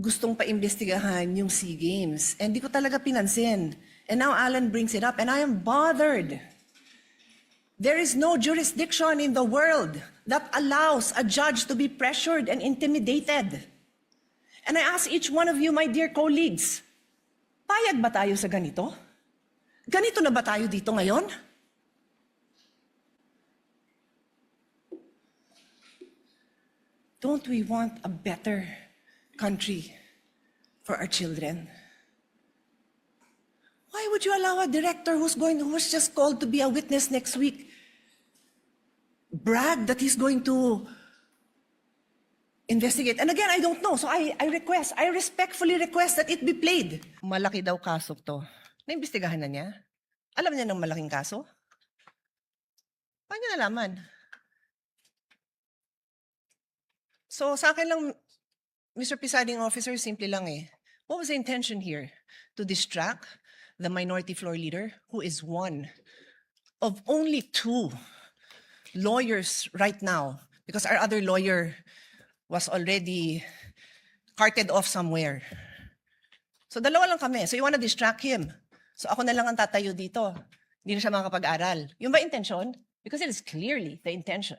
gustong paimbestigahan yung SEA Games. And di ko talaga pinansin. And now Alan brings it up and I am bothered. There is no jurisdiction in the world that allows a judge to be pressured and intimidated. And I ask each one of you, my dear colleagues, payag ba tayo sa ganito? Ganito na ba tayo dito ngayon? Don't we want a better country for our children? Why would you allow a director who's just called to be a witness next week brag that he's going to investigate? And again, I don't know. So I respectfully request that it be played. Malaki daw kaso to. Naimbestigahan na niya? Alam niya ng malaking kaso? Paano niya nalaman? So sa akin lang, Mr. Presiding Officer, simple lang eh. What was the intention here? To distract the minority floor leader, who is one of only two lawyers right now, because our other lawyer was already carted off somewhere. So dalawa lang kami. So you want to distract him. So ako na lang ang tatayo dito. Hindi na siya makakapag-aral. Yung ba intention? Because it is clearly the intention.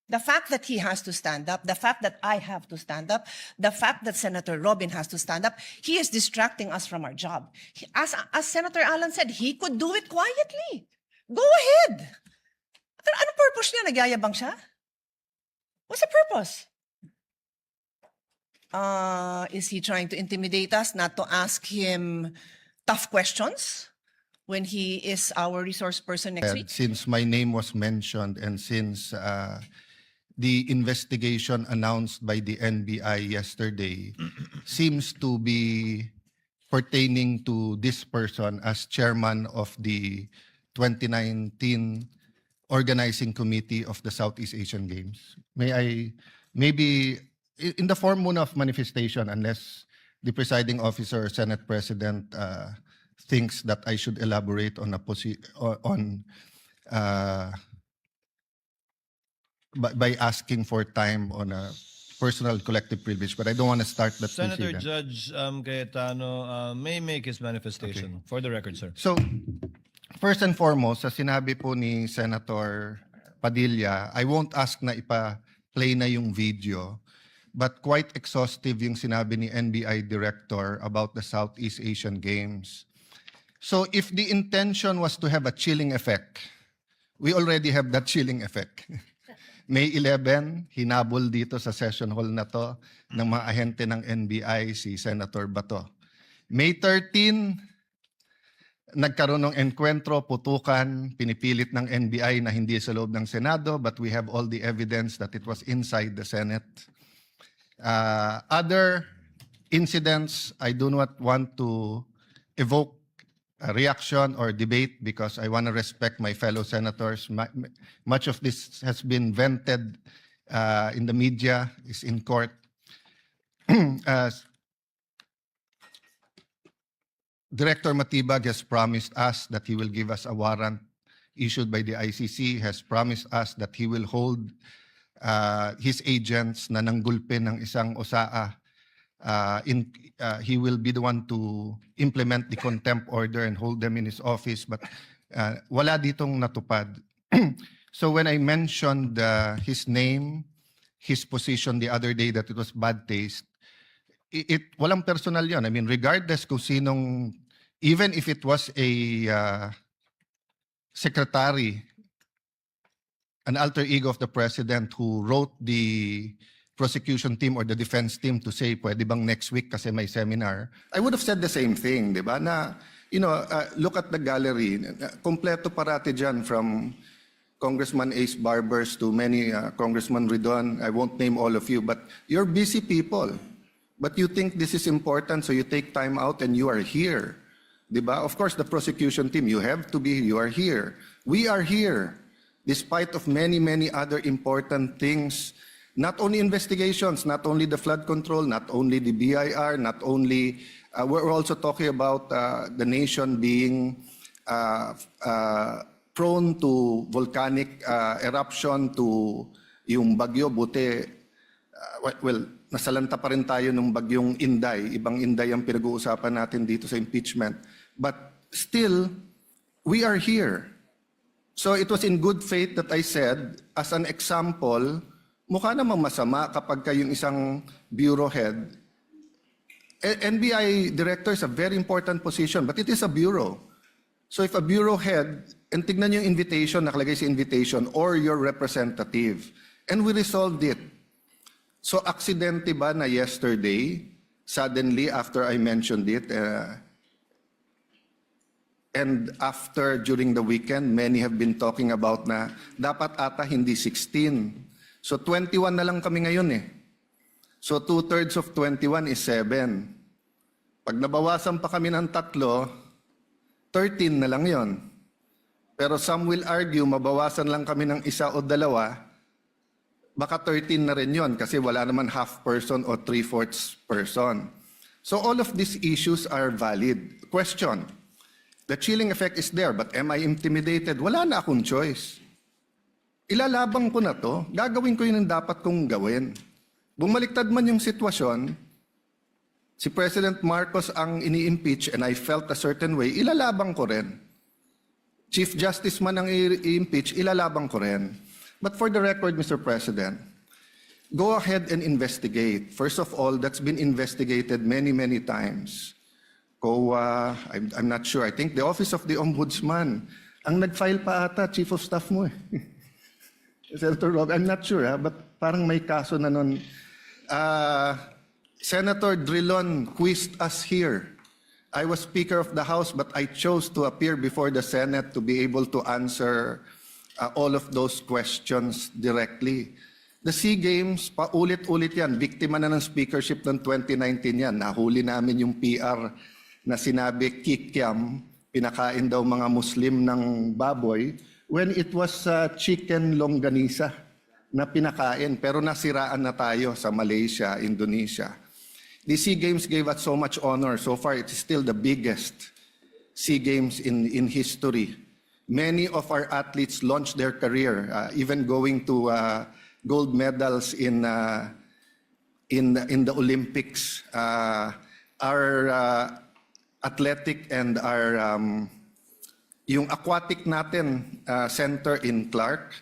The fact that he has to stand up, the fact that I have to stand up, the fact that Senator Robin has to stand up, he is distracting us from our job. As Senator Alan said, he could do it quietly. Go ahead. Anong purpose niya? Nagyayabang siya? What's the purpose? Is he trying to intimidate us, not to ask him tough questions when he is our resource person next week? Since my name was mentioned and since the investigation announced by the NBI yesterday seems to be pertaining to this person as chairman of the 2019 Organizing Committee of the Southeast Asian Games. May I, maybe, in the form muna of manifestation, unless the presiding officer or Senate President thinks that I should elaborate on by asking for time on a personal collective privilege, but I don't want to start that Senator precedent. Judge Cayetano may make his manifestation. For the record, sir. So, first and foremost, sa sinabi po ni Senator Padilla, I won't ask na ipa-play na yung video, but quite exhaustive yung sinabi ni NBI Director about the Southeast Asian Games. So, if the intention was to have a chilling effect, we already have that chilling effect. May 11, hinabol dito sa session hall na to ng mga ahente ng NBI si Senator Bato. May 13, nagkaroon ng enkwentro, putukan, pinipilit ng NBI na hindi sa loob ng Senado, but we have all the evidence that it was inside the Senate. Other incidents, I do not want to evoke a reaction or debate because I want to respect my fellow senators. Much of this has been vented in the media, is in court. Director Matibag has promised us that he will give us a warrant issued by the ICC, has promised us that he will hold his agents na nanggulpi ng isang OSAA. He will be the one to implement the contempt order and hold them in his office, but wala ditong natupad. So when I mentioned his name, his position the other day that it was bad taste, walang personal yun. I mean, regardless kung sinong, even if it was a secretary, an alter ego of the president who wrote the prosecution team or the defense team to say, pwede bang next week kasi may seminar, I would have said the same thing, di ba? Na, look at the gallery. Kompleto parati dyan from Congressman Ace Barbers to many, Congressman Ridon. I won't name all of you, but you're busy people. But you think this is important, so you take time out and you are here. Di ba? Of course, the prosecution team, you have to be, you are here. We are here, despite of many, many other important things. Not only investigations, not only the flood control, not only the BIR, not only, we're also talking about the nation being prone to volcanic eruption, to yung bagyo, buti, well, nasalanta pa rin tayo nung bagyong Inday. Ibang Inday ang pinag-uusapan natin dito sa impeachment. But still, we are here. So it was in good faith that I said, as an example, mukha namang masama kapag kayong isang bureau head. NBI director is a very important position, but it is a bureau. So if a bureau head, and tignan yung invitation, nakalagay sa invitation, or your representative, and we resolved it. So aksidente ba na yesterday, suddenly after I mentioned it, and after during the weekend, many have been talking about na dapat ata hindi 16. So 21 na lang kami ngayon eh. So 2/3 of 21 is 7. Pag nabawasan pa kami ng 3, 13 na lang yon. Pero some will argue, mabawasan lang kami ng 1 o 2, baka 13 na rin yon kasi wala naman half person o 3/4 person. So all of these issues are valid. Question, the chilling effect is there, but am I intimidated? Wala na akong choice. Ilalabang ko na to, gagawin ko yun ang dapat kong gawin. Bumaliktad man yung sitwasyon, si President Marcos ang ini-impeach and I felt a certain way, ilalabang ko rin. Chief Justice man ang i-impeach, ilalabang ko rin. But for the record, Mr. President, go ahead and investigate. First of all, that's been investigated many, many times. COA, I'm not sure. I think the Office of the Ombudsman, ang nag-file pa ata, Chief of Staff mo eh. Senator Rob, I'm not sure, but parang may kaso na nun. Senator Drilon quizzed us here. I was Speaker of the House, but I chose to appear before the Senate to be able to answer all of those questions directly. The SEA Games, paulit-ulit yan. Biktima na ng speakership ng 2019 yan. Nahuli namin yung PR na sinabi kikiam, pinakain daw mga Muslim ng baboy, when it was chicken longganisa na pinakain. Pero nasiraan na tayo sa Malaysia, Indonesia. The SEA Games gave us so much honor. So far, it is still the biggest SEA Games in history. Many of our athletes launched their career, even going to gold medals in the Olympics. Our athletic and our yung aquatic natin center in Clark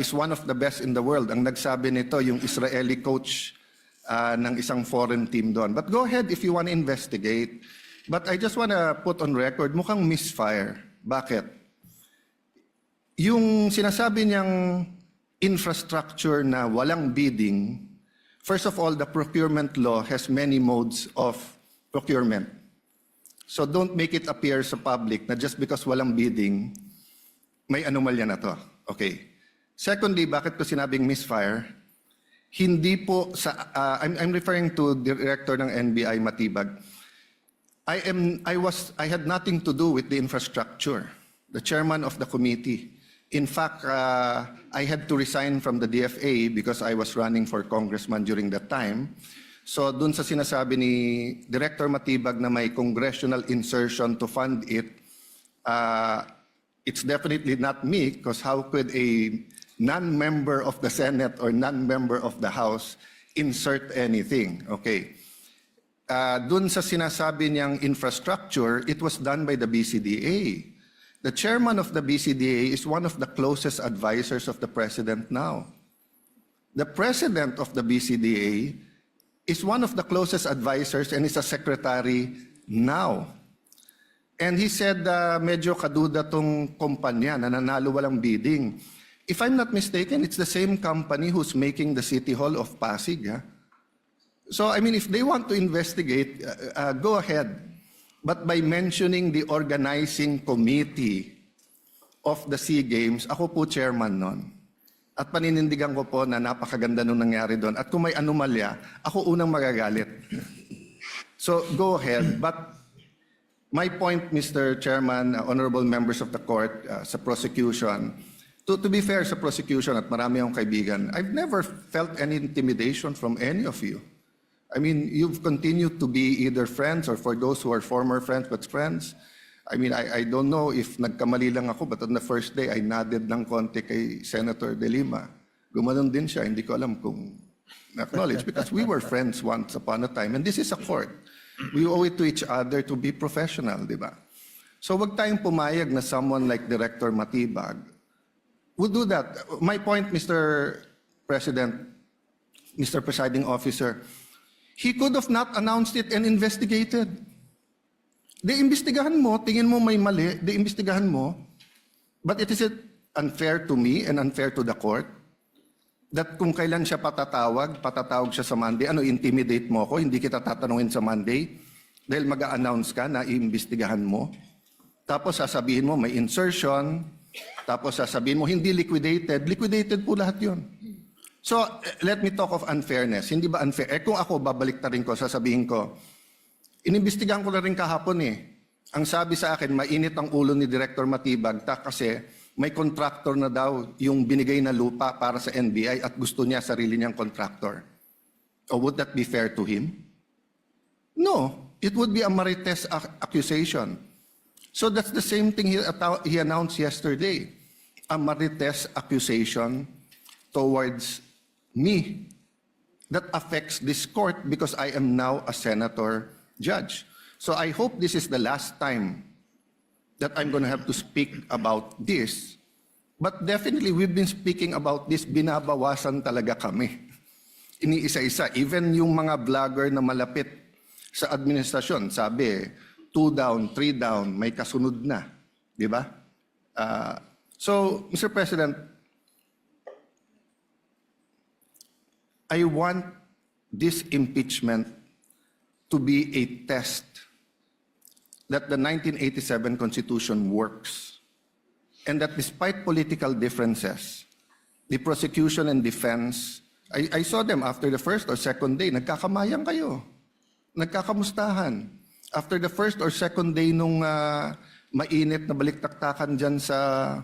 is one of the best in the world. Ang nagsabi nito yung Israeli coach ng isang foreign team doon. But go ahead if you want to investigate. But I just want to put on record, mukhang misfire. Bakit? Yung sinasabi niyang infrastructure na walang bidding, first of all, the procurement law has many modes of procurement. So don't make it appear sa public na just because walang bidding, may anomalya na to. Okay. Secondly, bakit ko sinabing misfire? Hindi po sa I'm referring to the director ng NBI Matibag. I had nothing to do with the infrastructure. The chairman of the committee. In fact, I had to resign from the DFA because I was running for congressman during that time. So dun sa sinasabi ni Director Matibag na may congressional insertion to fund it, it's definitely not me because how could a non-member of the Senate or non-member of the House insert anything? Okay. Dun sa sinasabi niyang infrastructure, it was done by the BCDA. The chairman of the BCDA is one of the closest advisors of the president now. The president of the BCDA is one of the closest advisors and is a secretary now. And he said, medyo kaduda tong kumpanya na nanalo walang bidding. If I'm not mistaken, it's the same company who's making the City Hall of Pasig. Huh? So, I mean, if they want to investigate, go ahead. But by mentioning the organizing committee of the SEA Games, ako po chairman nun. At paninindigan ko po na napakaganda nung nangyari doon. At kung may anomalya, ako unang magagalit. So, go ahead. But my point, Mr. Chairman, honorable members of the court, sa prosecution, to be fair sa prosecution at marami akong kaibigan, I've never felt any intimidation from any of you. I mean, you've continued to be either friends or for those who are former friends but friends. I mean, I don't know if nagkamali lang ako, but on the first day, I nodded ng konti kay Senator De Lima. Gumanon din siya, hindi ko alam kung Acknowledge, because we were friends once upon a time, and this is a court. We owe it to each other to be professional, di ba? So wag tayong pumayag na someone like Director Matibag would do that. My point, Mr. President, Mr. Presiding Officer, he could have not announced it and investigated. Imbestigahan mo, tingin mo may mali, imbestigahan mo. But it is unfair to me and unfair to the court that kung kailan siya patatawag siya sa Monday, intimidate mo ako, hindi kita tatanungin sa Monday dahil mag-a-announce ka na iimbestigahan mo. Tapos sasabihin mo may insertion, tapos sasabihin mo hindi liquidated. Liquidated po lahat yun. So, let me talk of unfairness. Hindi ba unfair? Kung ako, babaliktarin ko, sasabihin ko, inimbestigahan ko na rin kahapon Ang sabi sa akin, mainit ang ulo ni Director Matibag kasi may contractor na daw yung binigay na lupa para sa NBI at gusto niya sarili niyang contractor. Or would that be fair to him? No. It would be a marites accusation. So that's the same thing he announced yesterday. A marites accusation towards me that affects this court because I am now a senator judge. So I hope this is the last time that I'm going to have to speak about this. But definitely we've been speaking about this, binabawasan talaga kami. Iniisa-isa, even yung mga vlogger na malapit sa administrasyon, sabi, 2 down, 3 down, may kasunod na. Di ba? So, Mr. President, I want this impeachment to be a test that the 1987 Constitution works and that despite political differences, the prosecution and defense, I saw them after the first or second day, nagkakamayang kayo, nagkakamustahan. After the first or second day nung mainit na baliktaktakan dyan sa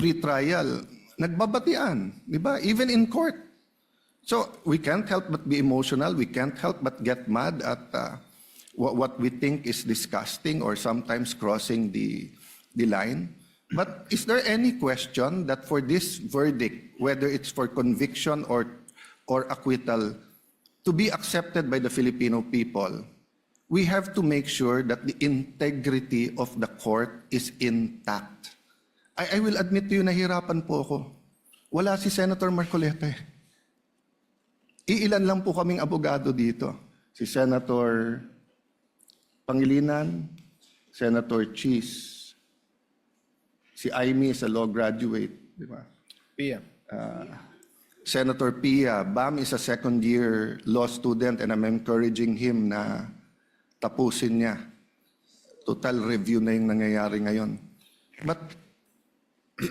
pre-trial, nagbabatian, di ba? Even in court. So we can't help but be emotional. We can't help but get mad at what we think is disgusting or sometimes crossing the line. But is there any question that for this verdict, whether it's for conviction or acquittal, to be accepted by the Filipino people, we have to make sure that the integrity of the court is intact. I will admit to you, nahirapan po ako. Wala si Senator Marcoleta. Iilan lang po kaming abogado dito. Si Senator Pangilinan, Senator Cheese, si Aimee is a law graduate, di ba? Pia. Senator Pia, Bam is a second-year law student and I'm encouraging him na tapusin niya. Total review na yung nangyayari ngayon. But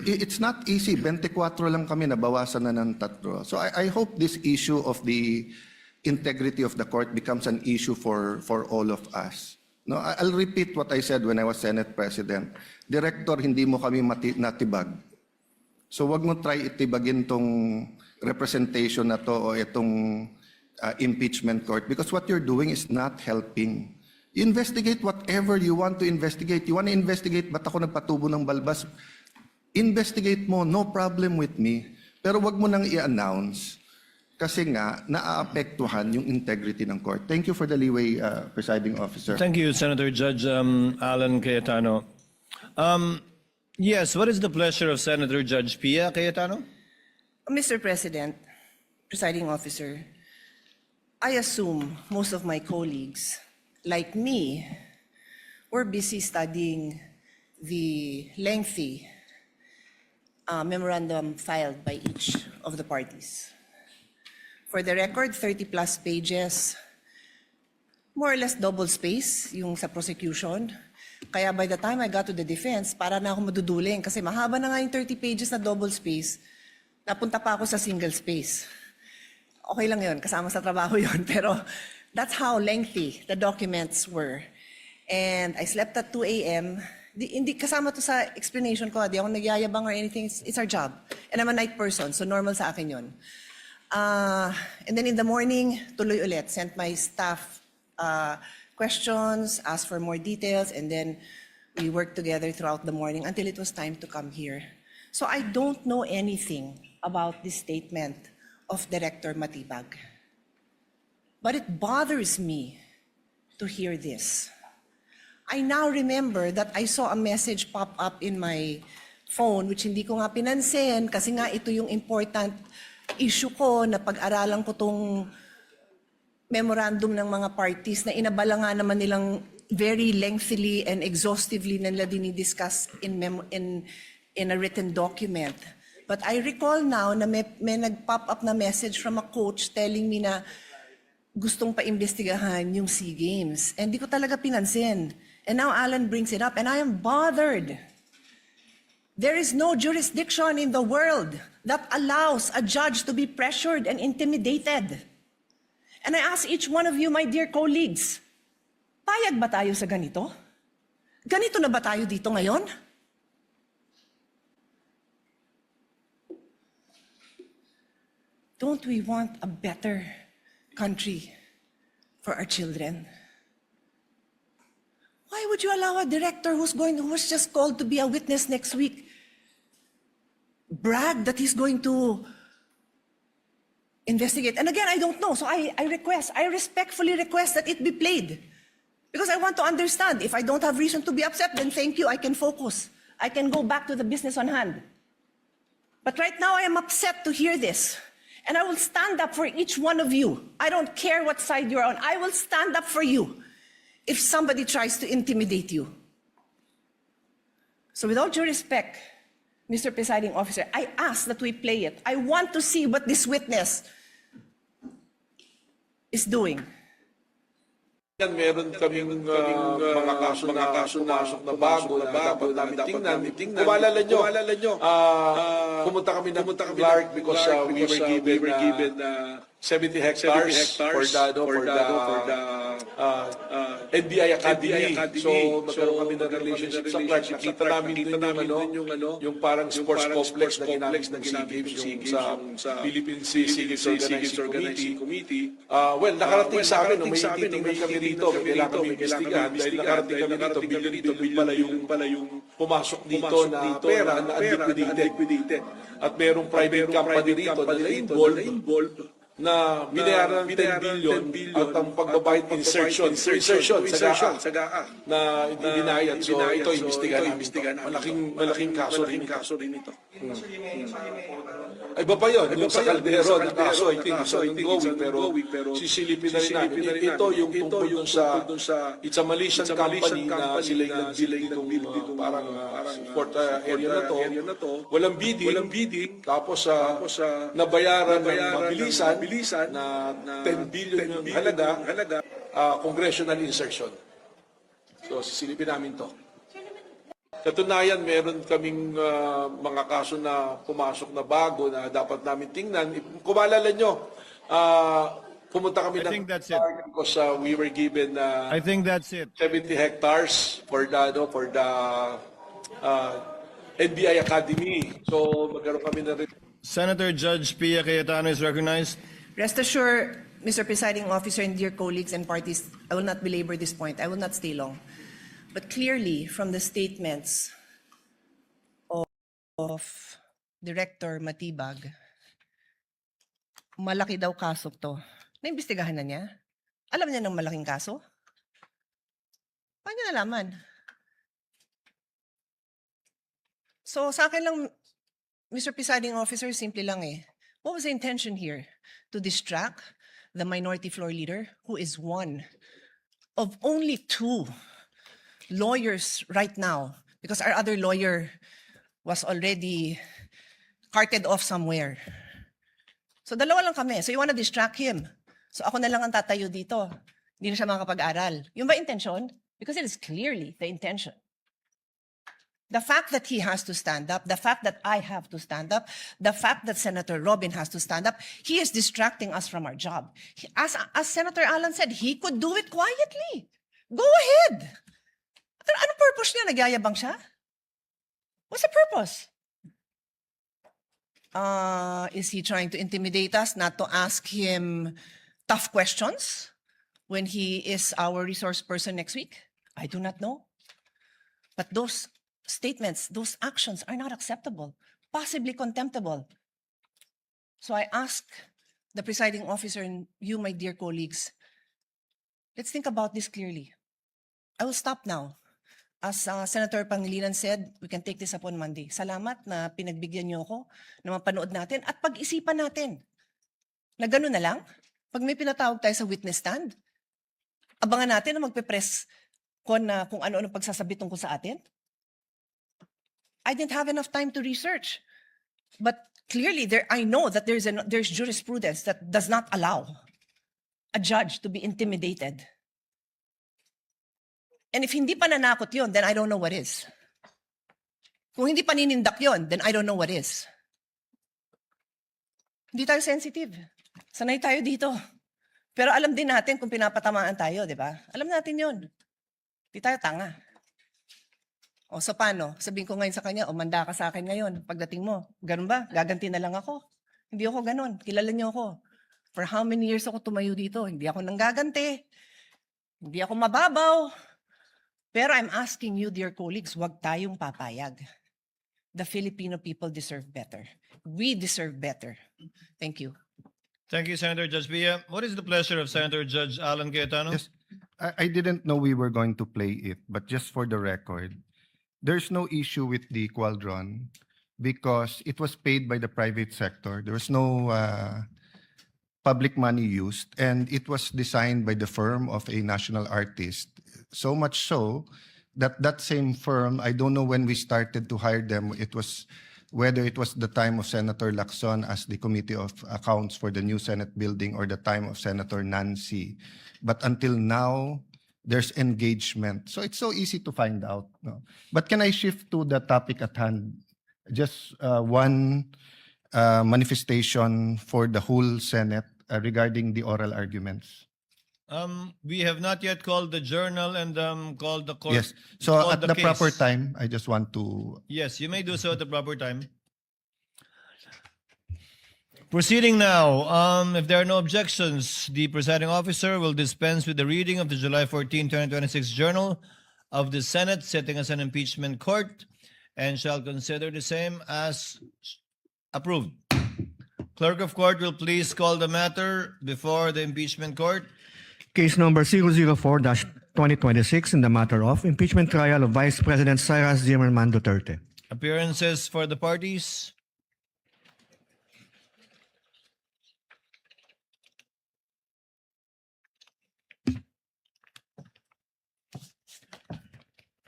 it's not easy. 24 lang kami, nabawasan na ng 3. So I hope this issue of the integrity of the court becomes an issue for all of us. No, I'll repeat what I said when I was Senate President. Director, hindi mo kami natibag. So wag mo try itibagin tong representation na to o itong impeachment court because what you're doing is not helping. You investigate whatever you want to investigate. You want to investigate, ba't ako nagpatubo ng balbas? Investigate mo, no problem with me. Pero wag mo nang i-announce kasi nga naaapektuhan yung integrity ng court. Thank you for the leeway, Presiding Officer. Thank you, Senator Judge Alan Cayetano. Yes, what is the pleasure of Senator Judge Pia Cayetano? Mr. President, Presiding Officer, I assume most of my colleagues, like me, were busy studying the lengthy memorandum filed by each of the parties. For the record, 30-plus pages, more or less double space yung sa prosecution. Kaya by the time I got to the defense, para na ako maduduling kasi mahaba na nga yung 30 pages na double space, napunta pa ako sa single space. Okay lang yun, kasama sa trabaho yun, pero that's how lengthy the documents were. And I slept at 2 a.m., hindi kasama to sa explanation ko, di ako nagyayabang or anything, it's our job. And I'm a night person, so normal sa akin yun. And then in the morning, tuloy ulit, sent my staff questions, asked for more details, and then we worked together throughout the morning until it was time to come here. So I don't know anything about this statement of Director Matibag. But it bothers me to hear this. I now remember that I saw a message pop up in my phone which hindi ko nga pinansin kasi nga ito yung important issue ko na pag-aralan ko tong memorandum ng mga parties na inabala nga naman nilang very lengthily and exhaustively na nila dinidiscuss in a written document. But I recall now na may nag-pop up na message from a coach telling me na gustong paimbestigahan yung SEA Games. And di ko talaga pinansin. And now Alan brings it up and I am bothered. There is no jurisdiction in the world that allows a judge to be pressured and intimidated. And I ask each one of you, my dear colleagues, payag ba tayo sa ganito? Ganito na ba tayo dito ngayon? Don't we want a better country for our children? Why would you allow a director who was just called to be a witness next week brag that he's going to investigate? And again, I don't know. So I respectfully request that it be played. Because I want to understand. If I don't have reason to be upset, then thank you, I can focus. I can go back to the business on hand. But right now, I am upset to hear this. And I will stand up for each one of you. I don't care what side you're on. I will stand up for you if somebody tries to intimidate you. So with all due respect, Mr. Presiding Officer, I ask that we play it. I want to see what this witness is doing. Meron kaming mga kaso na bago na dapat namin tingnan. Kung maalala nyo, pumunta kami ng Clark because we were given 70 hectares for the NBI Academy. So magkaroon kami ng relationship sa Clark. Nakita namin yung parang sports complex na ginamit ng SEA Games yung sa Philippine Sea Games Organizing Committee. Well, nakarating sa amin, may titingnan kami rito, kailangan kami investigahan dahil nakarating kami dito, billion pala yung pumasok dito na pera na unliquidated. At merong private company rito na na-involved na binayaran ng 10 billion at ang pagbabayad insertion sa GAA na hindi binayad. So ito, imbestigahan namin. Malaking kaso rin ito. Ay, iba pa yun. Yung sa Caldero na kaso, I think, isa ongoing, pero sisilipin na rin namin. Ito yung tungkol dun sa It's a Malaysian company na sila yung nag-build dito parang sport area na to. Walang bidding. Tapos nabayaran ng mabilisan na 10 billion yung halaga, congressional insertion. So, sisilipin namin to. Katunayan, meron kaming mga kaso na pumasok na bago na dapat namin tingnan. Kung maalala nyo, pumunta kami I think that's it. because we were given I think that's it. 70 hectares for the NBI Academy. So, magkaroon kami na rin. Senator Judge Pia Cayetano is recognized. Rest assured, Mr. Presiding Officer and dear colleagues and parties, I will not belabor this point. I will not stay long. But clearly, from the statements of Director Matibag, malaki daw kaso to. Naimbestigahan na niya? Alam niya ng malaking kaso? Paano niya nalaman? So sa akin lang, Mr. Presiding Officer, simple lang eh. What was the intention here? To distract the minority floor leader, who is one of only two lawyers right now, because our other lawyer was already carted off somewhere. So dalawa lang kami. So you want to distract him. So ako na lang ang tatayo dito. Hindi na siya makakapag-aral. Yung ba intention? Because it is clearly the intention. The fact that he has to stand up, the fact that I have to stand up, the fact that Senator Robin has to stand up, he is distracting us from our job. As Senator Alan said, he could do it quietly. Go ahead. Anong purpose niya? Nagyayabang siya? What's the purpose? Is he trying to intimidate us not to ask him tough questions when he is our resource person next week? I do not know. But those statements, those actions are not acceptable, possibly contemptible. So I ask the presiding officer, and you, my dear colleagues, let's think about this clearly. I will stop now. As Senator Pangilinan said, we can take this up on Monday. Salamat na pinagbigyan niyo ako na mapanood natin at pag-isipan natin. Na gano'n na lang, pag may pinatawag tayo sa witness stand, abangan natin na magpe-press con na kung ano-ano pagsasabi tungkol sa atin. I didn't have enough time to research. But clearly, I know that there's jurisprudence that does not allow a judge to be intimidated. And if hindi pa nanakot yun, then I don't know what is. Kung hindi pa ninindak yun, then I don't know what is. Hindi tayo sensitive. Sanay tayo dito. Pero alam din natin kung pinapatamaan tayo, di ba? Alam natin yun. Hindi tayo tanga. O so paano? Sabihin ko ngayon sa kanya, manda ka sa akin ngayon pagdating mo. Ganun ba? Gaganti na lang ako. Hindi ako ganun. Kilala niyo ako. For how many years ako tumayo dito? Hindi ako nanggaganti. Hindi ako mababaw. Pero I'm asking you, dear colleagues, wag tayong papayag. The Filipino people deserve better. We deserve better. Thank you. Thank you, Senator Judge Pia. What is the pleasure of Senator Judge Alan Cayetano? Yes, I didn't know we were going to play it, but just for the record, there's no issue with the Qualdron because it was paid by the private sector. There was no public money used, and it was designed by the firm of a national artist. So much so that that same firm, I don't know when we started to hire them, whether it was the time of Senator Lacson as the Committee of Accounts for the new Senate building or the time of Senator Nancy. But until now, there's engagement. So it's so easy to find out. No? But can I shift to the topic at hand? Just one manifestation for the whole Senate regarding the oral arguments. We have not yet called the journal and called the court. Yes. So called at the case. proper time, I just want to. Yes, you may do so at the proper time. Proceeding now, if there are no objections, the presiding officer will dispense with the reading of the July 14, 2026 Journal of the Senate sitting as an impeachment court and shall consider the same as approved. Clerk of court will please call the matter before the impeachment court. Case number 004-2026 in the matter of impeachment trial of Vice President Cyrus Zimmerman Duterte. Appearances for the parties.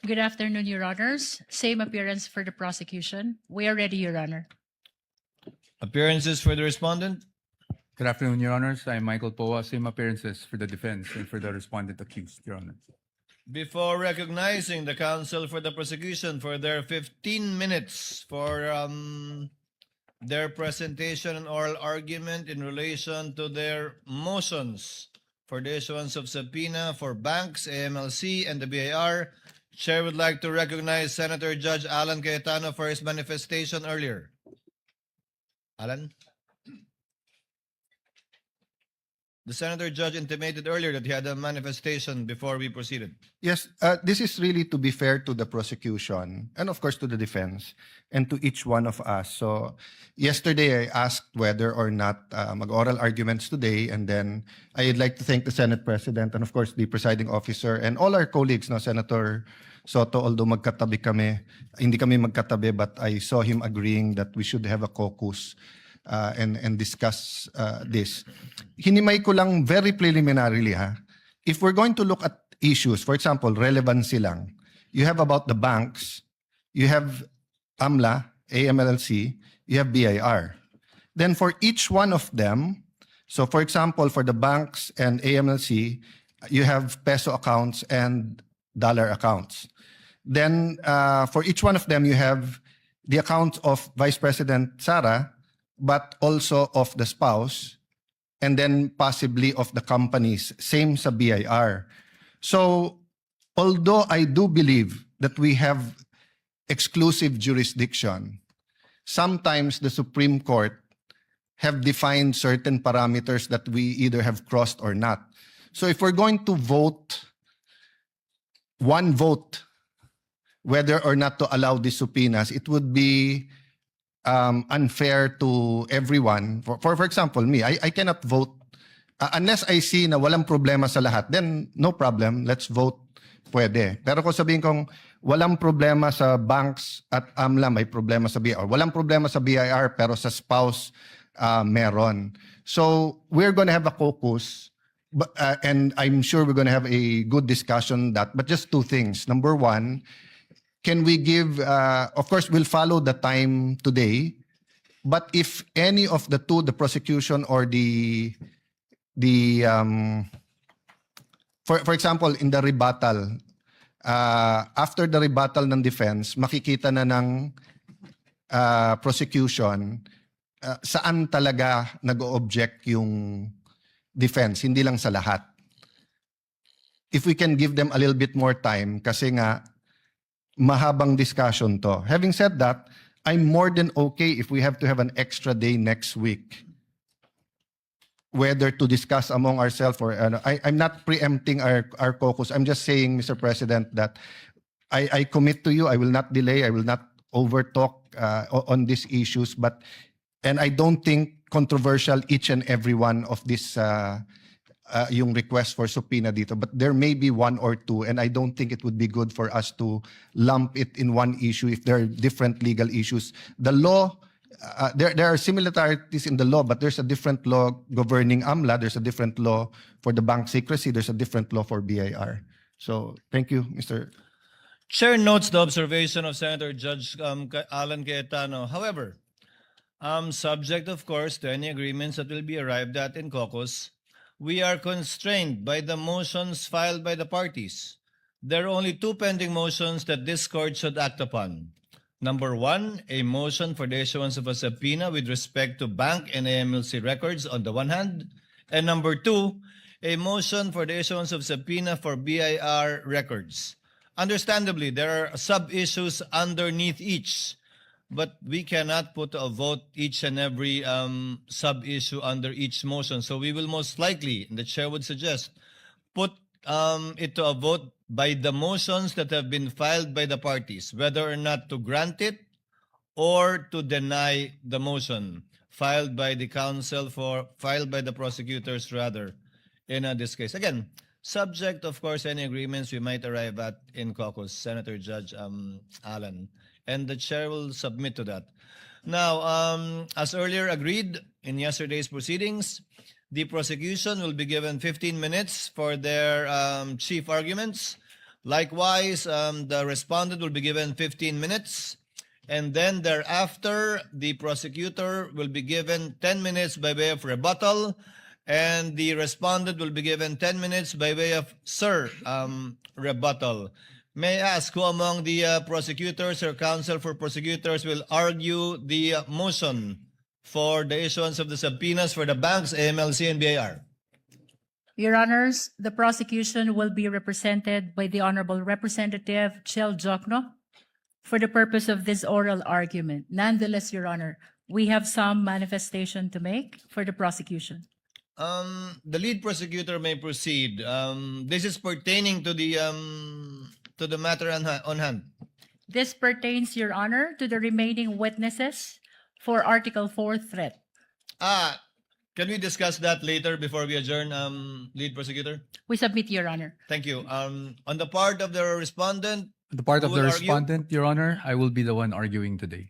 Good afternoon, Your Honors. Same appearance for the prosecution. We are ready, Your Honor. Appearances for the respondent. Good afternoon, Your Honors. I'm Michael Poa. Same appearances for the defense and for the respondent accused, Your Honor. Before recognizing the counsel for the prosecution for their 15 minutes for their presentation and oral argument in relation to their motions for the issuance of subpoena for banks, AMLC, and the BIR, Chair would like to recognize Senator Judge Alan Cayetano for his manifestation earlier. Alan? The Senator Judge intimated earlier that he had a manifestation before we proceeded. Yes, this is really to be fair to the prosecution and of course to the defense and to each one of us. So yesterday I asked whether or not mag-oral arguments today, and then I'd like to thank the Senate President and of course the presiding officer and all our colleagues, no, Senator Soto, although magkatabi kami, hindi kami magkatabi, but I saw him agreeing that we should have a caucus and discuss this. Hinimay ko lang very preliminarily, ha. If we're going to look at issues, for example, relevancy lang, you have about the banks, you have AMLA, AMLC, you have BIR. Then for each one of them, so for example, for the banks and AMLC, you have peso accounts and dollar accounts. Then for each one of them, you have the accounts of Vice President Sara, but also of the spouse, and then possibly of the companies, same sa BIR. So, although I do believe that we have exclusive jurisdiction, sometimes the Supreme Court have defined certain parameters that we either have crossed or not. So if we're going to vote, one vote, whether or not to allow these subpoenas, it would be unfair to everyone. For example, me, I cannot vote unless I see na walang problema sa lahat. Then no problem, let's vote. Pwede. Pero kung sabihin kong walang problema sa banks at AMLA, may problema sa BIR. Walang problema sa BIR pero sa spouse meron. So we're going to have a caucus. And I'm sure we're going to have a good discussion on that. But just two things. Number one, can we give, of course, we'll follow the time today. But if any of the two, the prosecution or for example, in the rebuttal, after the rebuttal ng defense, makikita na ng prosecution saan talaga nag-object yung defense, hindi lang sa lahat. If we can give them a little bit more time, kasi nga, mahabang discussion to. Having said that, I'm more than okay if we have to have an extra day next week. Whether to discuss among ourselves or I'm not preempting our caucus. I'm just saying, Mr. President, that I commit to you. I will not delay. I will not overtalk on these issues. And I don't think controversial each and every one of this yung request for subpoena dito. But there may be one or two, and I don't think it would be good for us to lump it in one issue if there are different legal issues. The law. There are similarities in the law, but there's a different law governing AMLA. There's a different law for the bank secrecy. There's a different law for BIR. So thank you, Mr. Chair notes the observation of Senator Judge Alan Cayetano. However, subject, of course, to any agreements that will be arrived at in caucus, we are constrained by the motions filed by the parties. There are only two pending motions that this court should act upon. Number one, a motion for the issuance of a subpoena with respect to bank and AMLC records on the one hand. And number two, a motion for the issuance of subpoena for BIR records. Understandably, there are sub-issues underneath each, but we cannot put to a vote each and every sub-issue under each motion. So we will most likely, and the chair would suggest, put it to a vote by the motions that have been filed by the parties, whether or not to grant it or to deny the motion filed by the prosecutors rather in this case. Again, subject, of course, any agreements we might arrive at in caucus, Senator Judge Allen, and the chair will submit to that. Now, as earlier agreed in yesterday's proceedings, the prosecution will be given 15 minutes for their chief arguments. Likewise, the respondent will be given 15 minutes. And then thereafter, the prosecutor will be given 10 minutes by way of rebuttal. And the respondent will be given 10 minutes by way of rebuttal. May I ask who among the prosecutors or counsel for prosecutors will argue the motion for the issuance of the subpoenas for the banks, AMLC, and BIR? Your Honors, the prosecution will be represented by the Honorable Representative Chel Jokno for the purpose of this oral argument. Nonetheless, Your Honor, we have some manifestation to make for the prosecution. The lead prosecutor may proceed. This is pertaining to the matter on hand. This pertains, Your Honor, to the remaining witnesses for Article 4 threat. Can we discuss that later before we adjourn, lead prosecutor? We submit, Your Honor. Thank you. On the part of the respondent, The part of Who the will argue? respondent, Your Honor, I will be the one arguing today.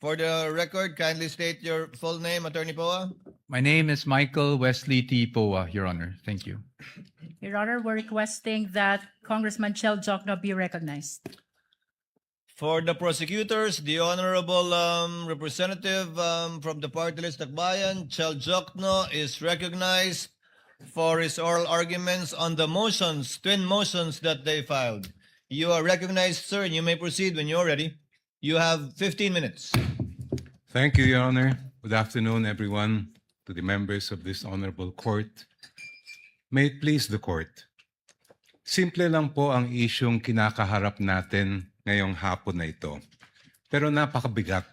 for the record, kindly state your full name, Attorney Poa. My name is Michael Wesley T. Poa, Your Honor. Thank you. Your Honor, we're requesting that Congressman Chel Jokno be recognized. For the prosecutors, the Honorable Representative from the party list Akbayan, Chel Jokno, is recognized for his oral arguments on the motions, twin motions that they filed. You are recognized, sir, and you may proceed when you're ready. You have 15 minutes. Thank you, Your Honor. Good afternoon, everyone, to the members of this honorable court. May it please the court. Simple lang po ang isyong kinakaharap natin ngayong hapon na ito. Pero napakabigat.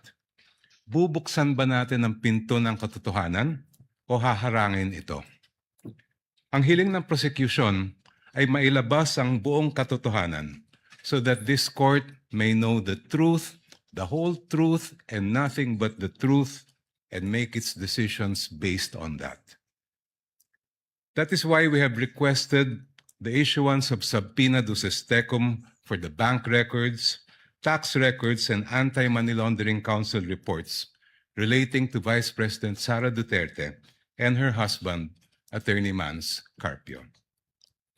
Bubuksan ba natin ang pinto ng katotohanan o haharangin ito? Ang hiling ng prosecution ay mailabas ang buong katotohanan so that this court may know the truth the whole truth and nothing but the truth, and make its decisions based on that. That is why we have requested the issuance of subpoena duces tecum for the bank records, tax records, and anti-money laundering council reports relating to Vice President Sara Duterte and her husband, Attorney Mans Carpio.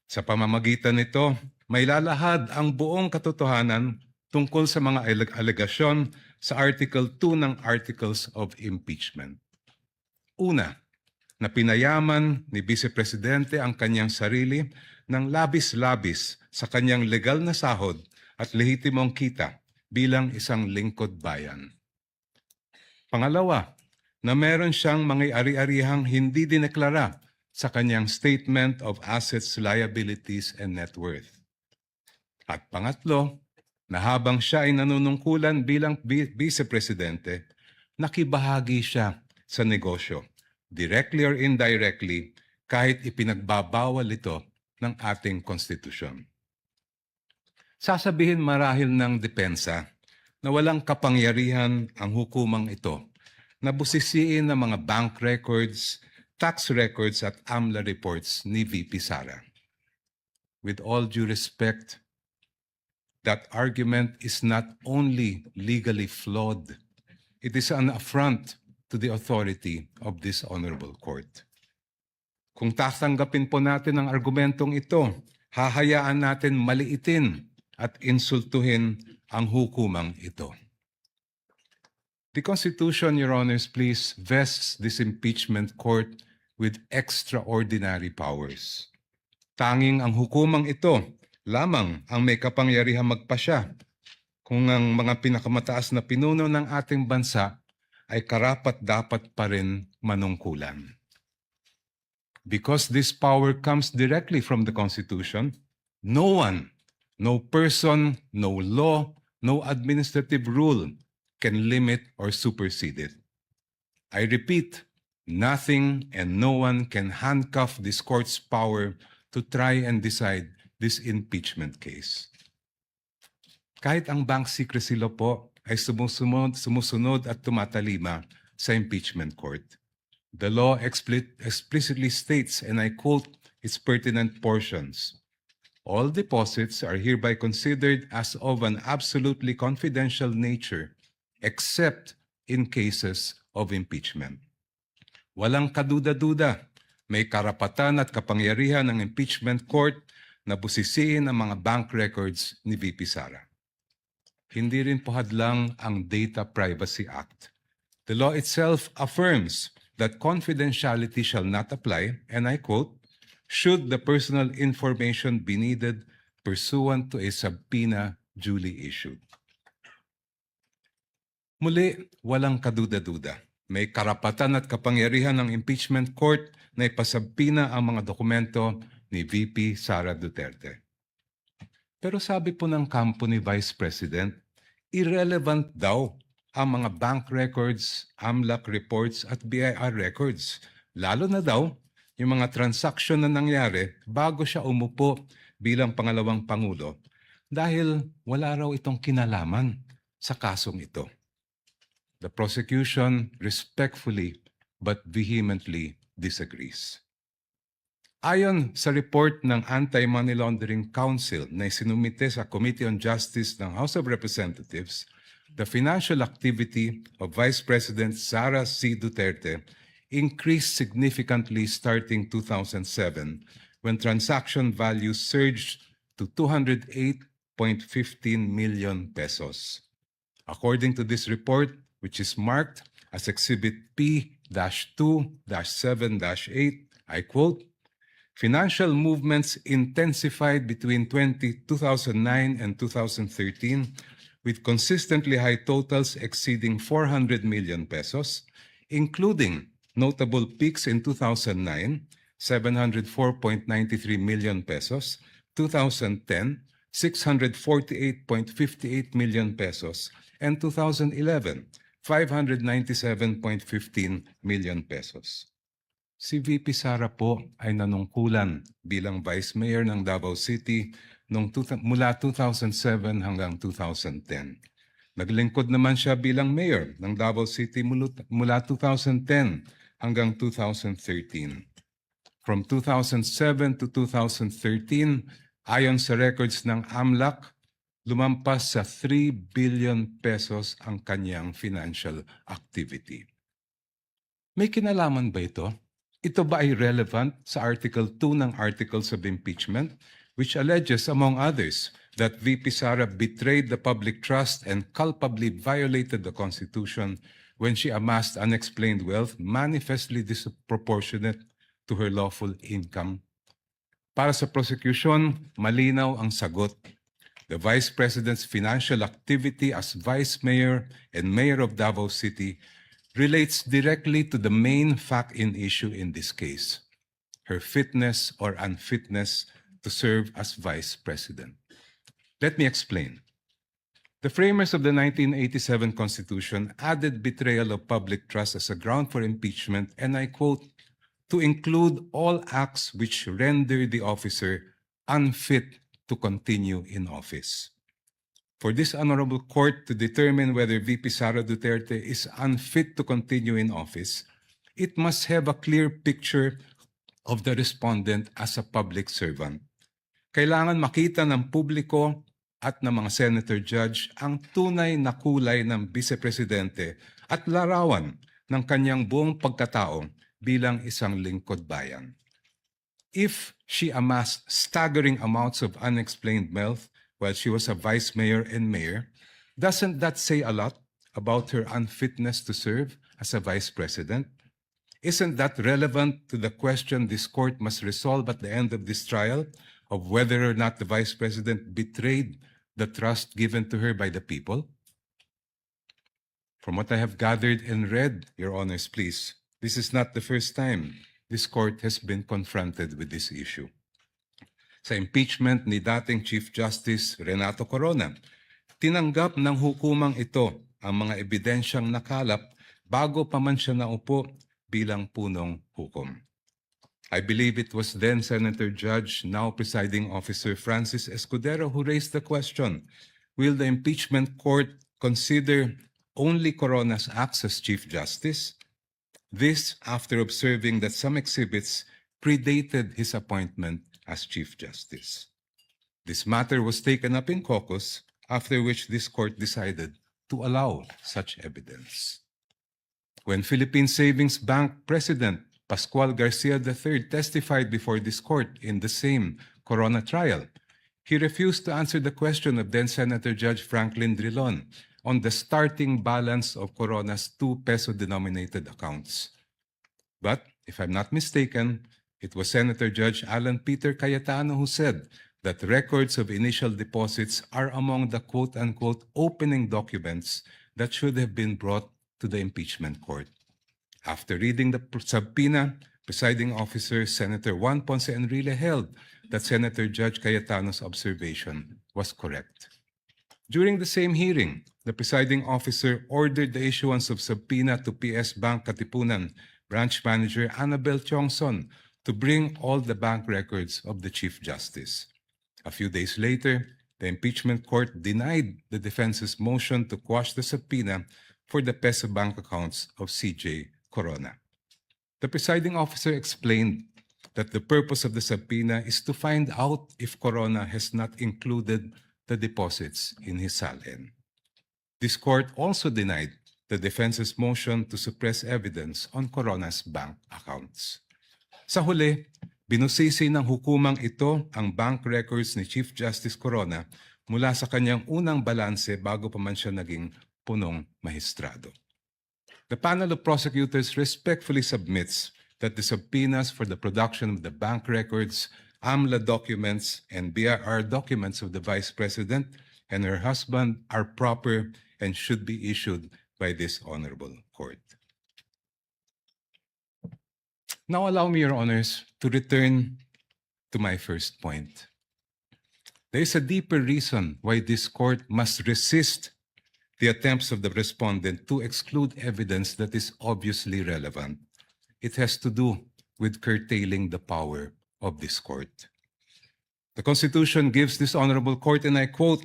Sa pamamagitan nito, may lalahad ang buong katotohanan tungkol sa mga alegasyon sa Article 2 ng Articles of Impeachment. Una, na pinayaman ni Vice Presidente ang kanyang sarili ng labis-labis sa kanyang legal na sahod at lehitimong kita bilang isang lingkod bayan. Pangalawa, na meron siyang mga ari-arihang hindi dineklara sa kanyang Statement of Assets, Liabilities, and Net Worth. At pangatlo, na habang siya ay nanunungkulan bilang Vice Presidente, nakibahagi siya sa negosyo, directly or indirectly, kahit ipinagbabawal ito ng ating konstitusyon. Sasabihin marahil ng depensa na walang kapangyarihan ang hukumang ito na busisiin ng mga bank records, tax records at AMLA reports ni VP Sara. With all due respect, that argument is not only legally flawed, it is an affront to the authority of this honorable court. Kung tatanggapin po natin ang argumentong ito, hahayaan natin maliitin at insultuhin ang hukumang ito. The Constitution, Your Honors, please, vests this impeachment court with extraordinary powers. Tanging ang hukumang ito lamang ang may kapangyarihang magpasya kung ang mga pinakamataas na pinuno ng ating bansa ay karapat-dapat pa rin manungkulan. Because this power comes directly from the Constitution, no one, no person, no law, no administrative rule can limit or supersede it. I repeat, nothing and no one can handcuff this court's power to try and decide this impeachment case. Kahit ang bank secrecy law po ay sumusunod at tumatalima sa impeachment court. The law explicitly states, and I quote its pertinent portions, all deposits are hereby considered as of an absolutely confidential nature except in cases of impeachment. Walang kaduda-duda, may karapatan at kapangyarihan ng impeachment court na busisiin ang mga bank records ni VP Sara. Hindi rin po hadlang ang Data Privacy Act. The law itself affirms that confidentiality shall not apply, and I quote, should the personal information be needed pursuant to a subpoena duly issued. Muli, walang kaduda-duda. May karapatan at kapangyarihan ng impeachment court na ipasubpoena ang mga dokumento ni VP Sara Duterte. Pero sabi po ng kampo ni Vice President, irrelevant daw ang mga bank records, AMLAC reports at BIR records. Lalo na daw yung mga transaksyon na nangyari bago siya umupo bilang pangalawang Pangulo dahil wala raw itong kinalaman sa kasong ito. The prosecution respectfully but vehemently disagrees. Ayon sa report ng Anti-Money Laundering Council na isinumite sa Committee on Justice ng House of Representatives, the financial activity of Vice President Sara C. Duterte increased significantly starting 2007 when transaction values surged to 208.15 million pesos. According to this report, which is marked as Exhibit P-2-7-8, I quote, financial movements intensified between 2009 and 2013 with consistently high totals exceeding 400 million pesos, including notable peaks in 2009, 704.93 million pesos, 2010, 648.58 million pesos, and 2011, 597.15 million pesos. Si VP Sara po ay nanungkulan bilang Vice Mayor ng Davao City mula 2007 hanggang 2010. Naglingkod naman siya bilang mayor ng Davao City mula 2010 hanggang 2013. From 2007 to 2013, ayon sa records ng AMLAC, lumampas sa 3 billion pesos ang kanyang financial activity. May kinalaman ba ito? Ito ba ay relevant sa Article 2 ng Articles of Impeachment, which alleges, among others, that VP Sara betrayed the public trust and culpably violated the Constitution when she amassed unexplained wealth manifestly disproportionate to her lawful income? Para sa prosecution, malinaw ang sagot. The Vice President's financial activity as Vice Mayor and Mayor of Davao City relates directly to the main fact in issue in this case, her fitness or unfitness to serve as Vice President. Let me explain. The framers of the 1987 Constitution added betrayal of public trust as a ground for impeachment, and I quote, to include all acts which render the officer unfit to continue in office. For this honorable court to determine whether VP Sara Duterte is unfit to continue in office, it must have a clear picture of the respondent as a public servant. Kailangan makita ng publiko at ng mga senator judge ang tunay na kulay ng vice-presidente at larawan ng kanyang buong pagkatao bilang isang lingkod bayan. If she amassed staggering amounts of unexplained wealth while she was a vice mayor and mayor, doesn't that say a lot about her unfitness to serve as a vice president? Isn't that relevant to the question this court must resolve at the end of this trial of whether or not the vice president betrayed the trust given to her by the people? From what I have gathered and read, Your Honors, please, this is not the first time this court has been confronted with this issue. Sa impeachment ni dating Chief Justice Renato Corona, tinanggap ng hukumang ito ang mga ebidensyang nakalap bago pa man siya naupo bilang punong hukom. I believe it was then Senator Judge, now presiding officer Francis Escudero, who raised the question, will the impeachment court consider only Corona's acts as Chief Justice? This after observing that some exhibits predated his appointment as Chief Justice. This matter was taken up in caucus, after which this court decided to allow such evidence. When Philippine Savings Bank President Pascual Garcia III testified before this court in the same Corona trial, he refused to answer the question of then Senator Judge Franklin Drilon on the starting balance of Corona's 2 peso-denominated accounts. But, if I'm not mistaken, it was Senator Judge Alan Peter Cayetano who said that records of initial deposits are among the quote-unquote opening documents that should have been brought to the impeachment court. After reading the subpoena, presiding officer Senator Juan Ponce Enrile held that Senator Judge Cayetano's observation was correct. During the same hearing, the presiding officer ordered the issuance of subpoena to PS Bank Katipunan branch manager Annabel Chongson to bring all the bank records of the Chief Justice. A few days later, the impeachment court denied the defense's motion to quash the subpoena for the peso bank accounts of CJ Corona. The presiding officer explained that the purpose of the subpoena is to find out if Corona has not included the deposits in his salin. This court also denied the defense's motion to suppress evidence on Corona's bank accounts. Sa huli, binusisi ng hukumang ito ang bank records ni Chief Justice Corona mula sa kanyang unang balanse bago pa man siya naging punong mahistrado. The panel of prosecutors respectfully submits that the subpoenas for the production of the bank records, AMLA documents, and BIR documents of the Vice President and her husband are proper and should be issued by this honorable court. Now allow me, Your Honors, to return to my first point. There is a deeper reason why this court must resist the attempts of the respondent to exclude evidence that is obviously relevant. It has to do with curtailing the power of this court. The Constitution gives this honorable court, and I quote,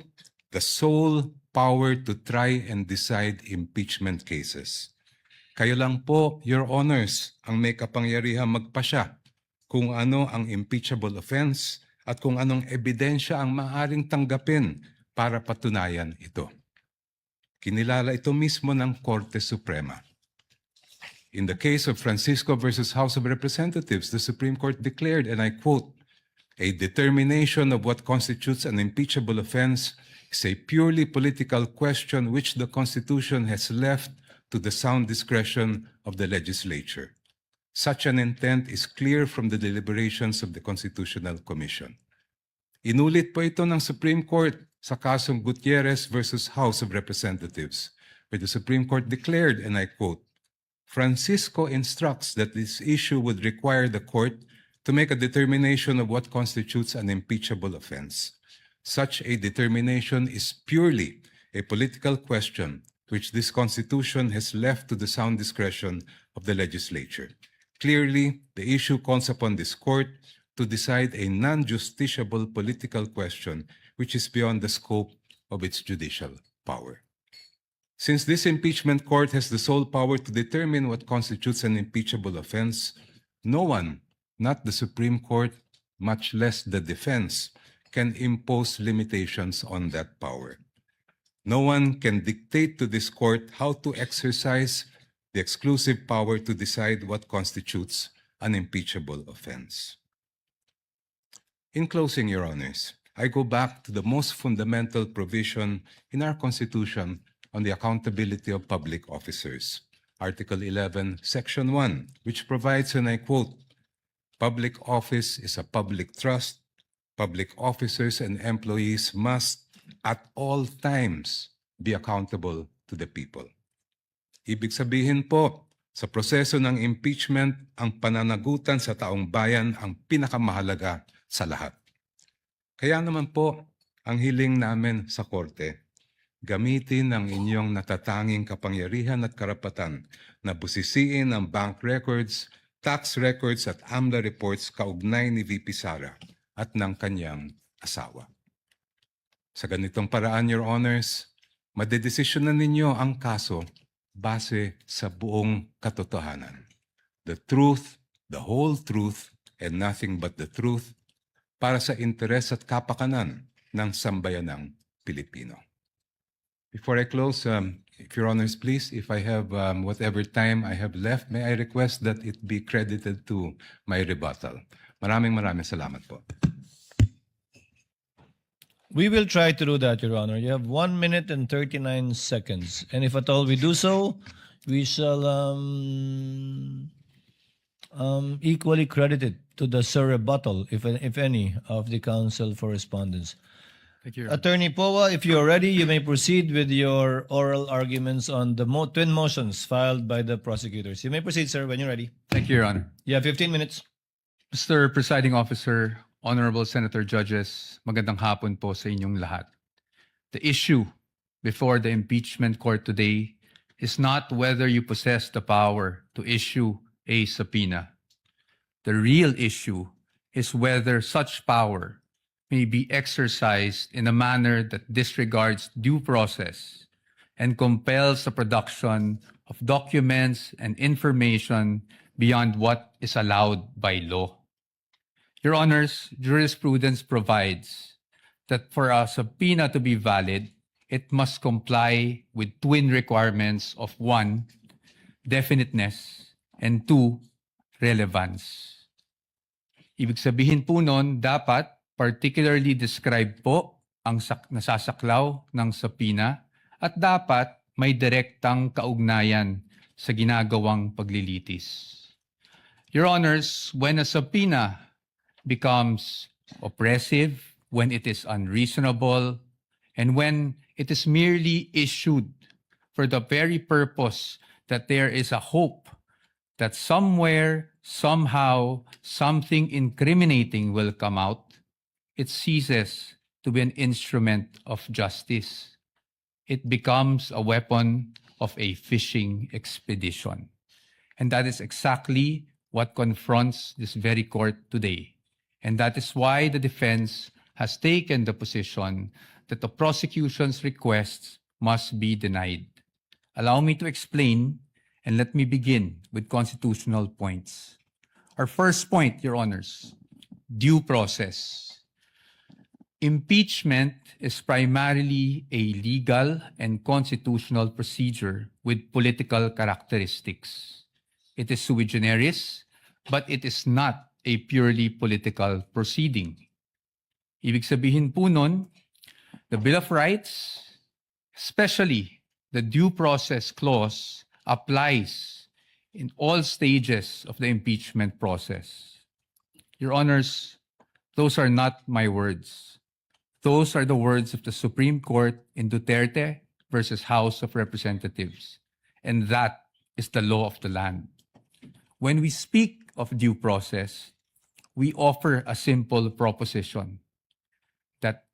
the sole power to try and decide impeachment cases. Kayo lang po, Your Honors, ang may kapangyarihang magpasya kung ano ang impeachable offense at kung anong ebidensya ang maaaring tanggapin para patunayan ito. Kinilala ito mismo ng Korte Suprema. In the case of Francisco versus House of Representatives, the Supreme Court declared, and I quote, "A determination of what constitutes an impeachable offense is a purely political question which the Constitution has left to the sound discretion of the legislature. Such an intent is clear from the deliberations of the Constitutional Commission." Inulit po ito ng Supreme Court sa kasong Gutierrez versus House of Representatives, where the Supreme Court declared, and I quote, "Francisco instructs that this issue would require the court to make a determination of what constitutes an impeachable offense. Such a determination is purely a political question which this Constitution has left to the sound discretion of the legislature. Clearly, the issue calls upon this court to decide a non-justiciable political question which is beyond the scope of its judicial power. Since this impeachment court has the sole power to determine what constitutes an impeachable offense, no one, not the Supreme Court, much less the defense, can impose limitations on that power. No one can dictate to this court how to exercise the exclusive power to decide what constitutes an impeachable offense. In closing, Your Honors, I go back to the most fundamental provision in our Constitution on the accountability of public officers, Article 11, Section 1, which provides, and I quote, "Public office is a public trust. Public officers and employees must at all times be accountable to the people." Ibig sabihin po, sa proseso ng impeachment, ang pananagutan sa taong bayan ang pinakamahalaga sa lahat. Kaya naman po, ang hiling namin sa Korte, gamitin ang inyong natatanging kapangyarihan at karapatan na busisiin ang bank records, tax records at AMLA reports kaugnay ni VP Sara at ng kanyang asawa. Sa ganitong paraan, Your Honors, madedesisyonan ninyo ang kaso base sa buong katotohanan. The truth, the whole truth, and nothing but the truth para sa interes at kapakanan ng sambayanang Pilipino. Before I close, if Your Honors, please, if I have whatever time I have left, may I request that it be credited to my rebuttal. Maraming salamat po. We will try to do that, Your Honor. You have 1 minute and 39 seconds. And if at all we do so, we shall equally credit it to the rebuttal, if any, of the counsel for respondents. Thank you, Your Honor. Attorney Powa, if you're ready, you may proceed with your oral arguments on the twin motions filed by the prosecutors. You may proceed, sir, when you're ready. Thank you, Your Honor. You have 15 minutes. Mr. Presiding Officer, Honorable Senator Judges, magandang hapon po sa inyong lahat. The issue before the impeachment court today is not whether you possess the power to issue a subpoena. The real issue is whether such power may be exercised in a manner that disregards due process and compels the production of documents and information beyond what is allowed by law. Your Honors, jurisprudence provides that for a subpoena to be valid, it must comply with twin requirements of 1, definiteness, and 2, relevance. Ibig sabihin po nun, dapat particularly describe po ang nasasaklaw ng subpoena at dapat may direktang kaugnayan sa ginagawang paglilitis. Your Honors, when a subpoena becomes oppressive, when it is unreasonable, and when it is merely issued for the very purpose that there is a hope that somewhere, somehow, something incriminating will come out, it ceases to be an instrument of justice. It becomes a weapon of a fishing expedition. And that is exactly what confronts this very court today. And that is why the defense has taken the position that the prosecution's requests must be denied. Allow me to explain, and let me begin with constitutional points. Our first point, Your Honors, due process. Impeachment is primarily a legal and constitutional procedure with political characteristics. It is sui generis, but it is not a purely political proceeding. Ibig sabihin po nun, the Bill of Rights, especially the due process clause, applies in all stages of the impeachment process. Your Honors, those are not my words. Those are the words of the Supreme Court in Duterte versus House of Representatives. And that is the law of the land. When we speak of due process, we offer a simple proposition that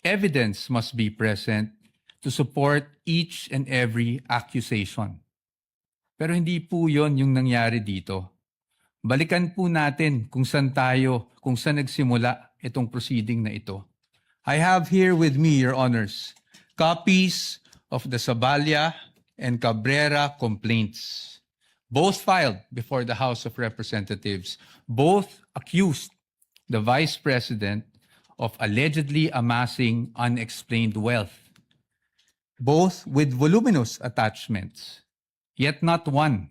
evidence must be present to support each and every accusation. Pero hindi po yon yung nangyari dito. Balikan po natin kung saan nagsimula itong proceeding na ito. I have here with me, Your Honors, copies of the Saballa and Cabrera complaints, both filed before the House of Representatives. Both accused the Vice President of allegedly amassing unexplained wealth, both with voluminous attachments, yet not one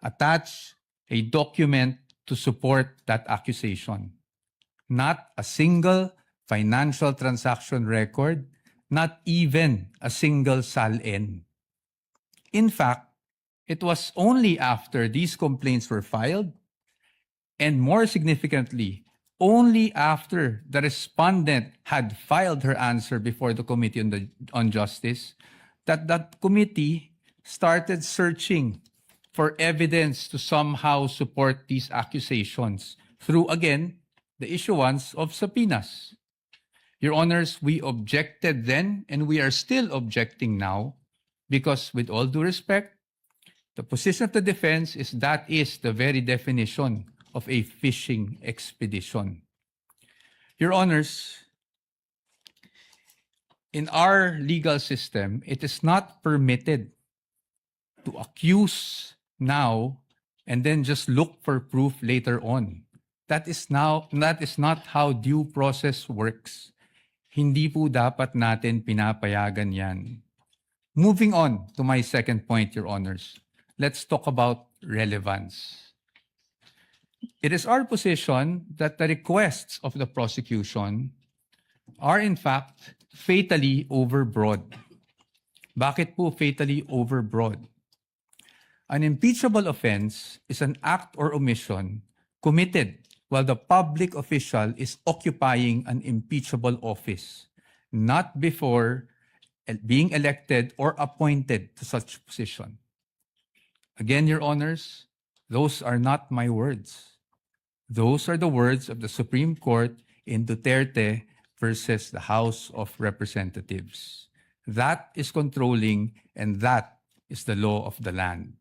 attached a document to support that accusation. Not a single financial transaction record, not even a single SALN. In fact, it was only after these complaints were filed, and more significantly, only after the respondent had filed her answer before the Committee on Justice, that committee started searching for evidence to somehow support these accusations through, again, the issuance of subpoenas. Your Honors, we objected then, and we are still objecting now, because with all due respect, the position of the defense is that is the very definition of a fishing expedition. Your Honors, in our legal system, it is not permitted to accuse now and then just look for proof later on. That is not how due process works. Hindi po dapat natin pinapayagan yan. Moving on to my second point, Your Honors, let's talk about relevance. It is our position that the requests of the prosecution are in fact fatally overbroad. Bakit po fatally overbroad? An impeachable offense is an act or omission committed while the public official is occupying an impeachable office, not before being elected or appointed to such position. Again, Your Honors, those are not my words. Those are the words of the Supreme Court in Duterte versus the House of Representatives. That is controlling, and that is the law of the land.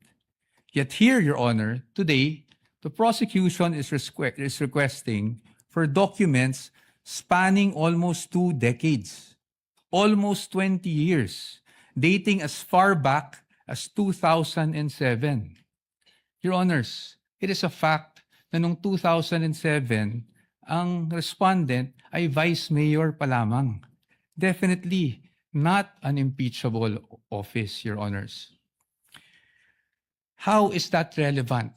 Yet here, Your Honor, today, the prosecution is requesting for documents spanning almost 2 decades, almost 20 years, dating as far back as 2007. Your Honors, it is a fact na noong 2007, ang respondent ay vice mayor pa lamang. Definitely not an impeachable office, Your Honors. How is that relevant?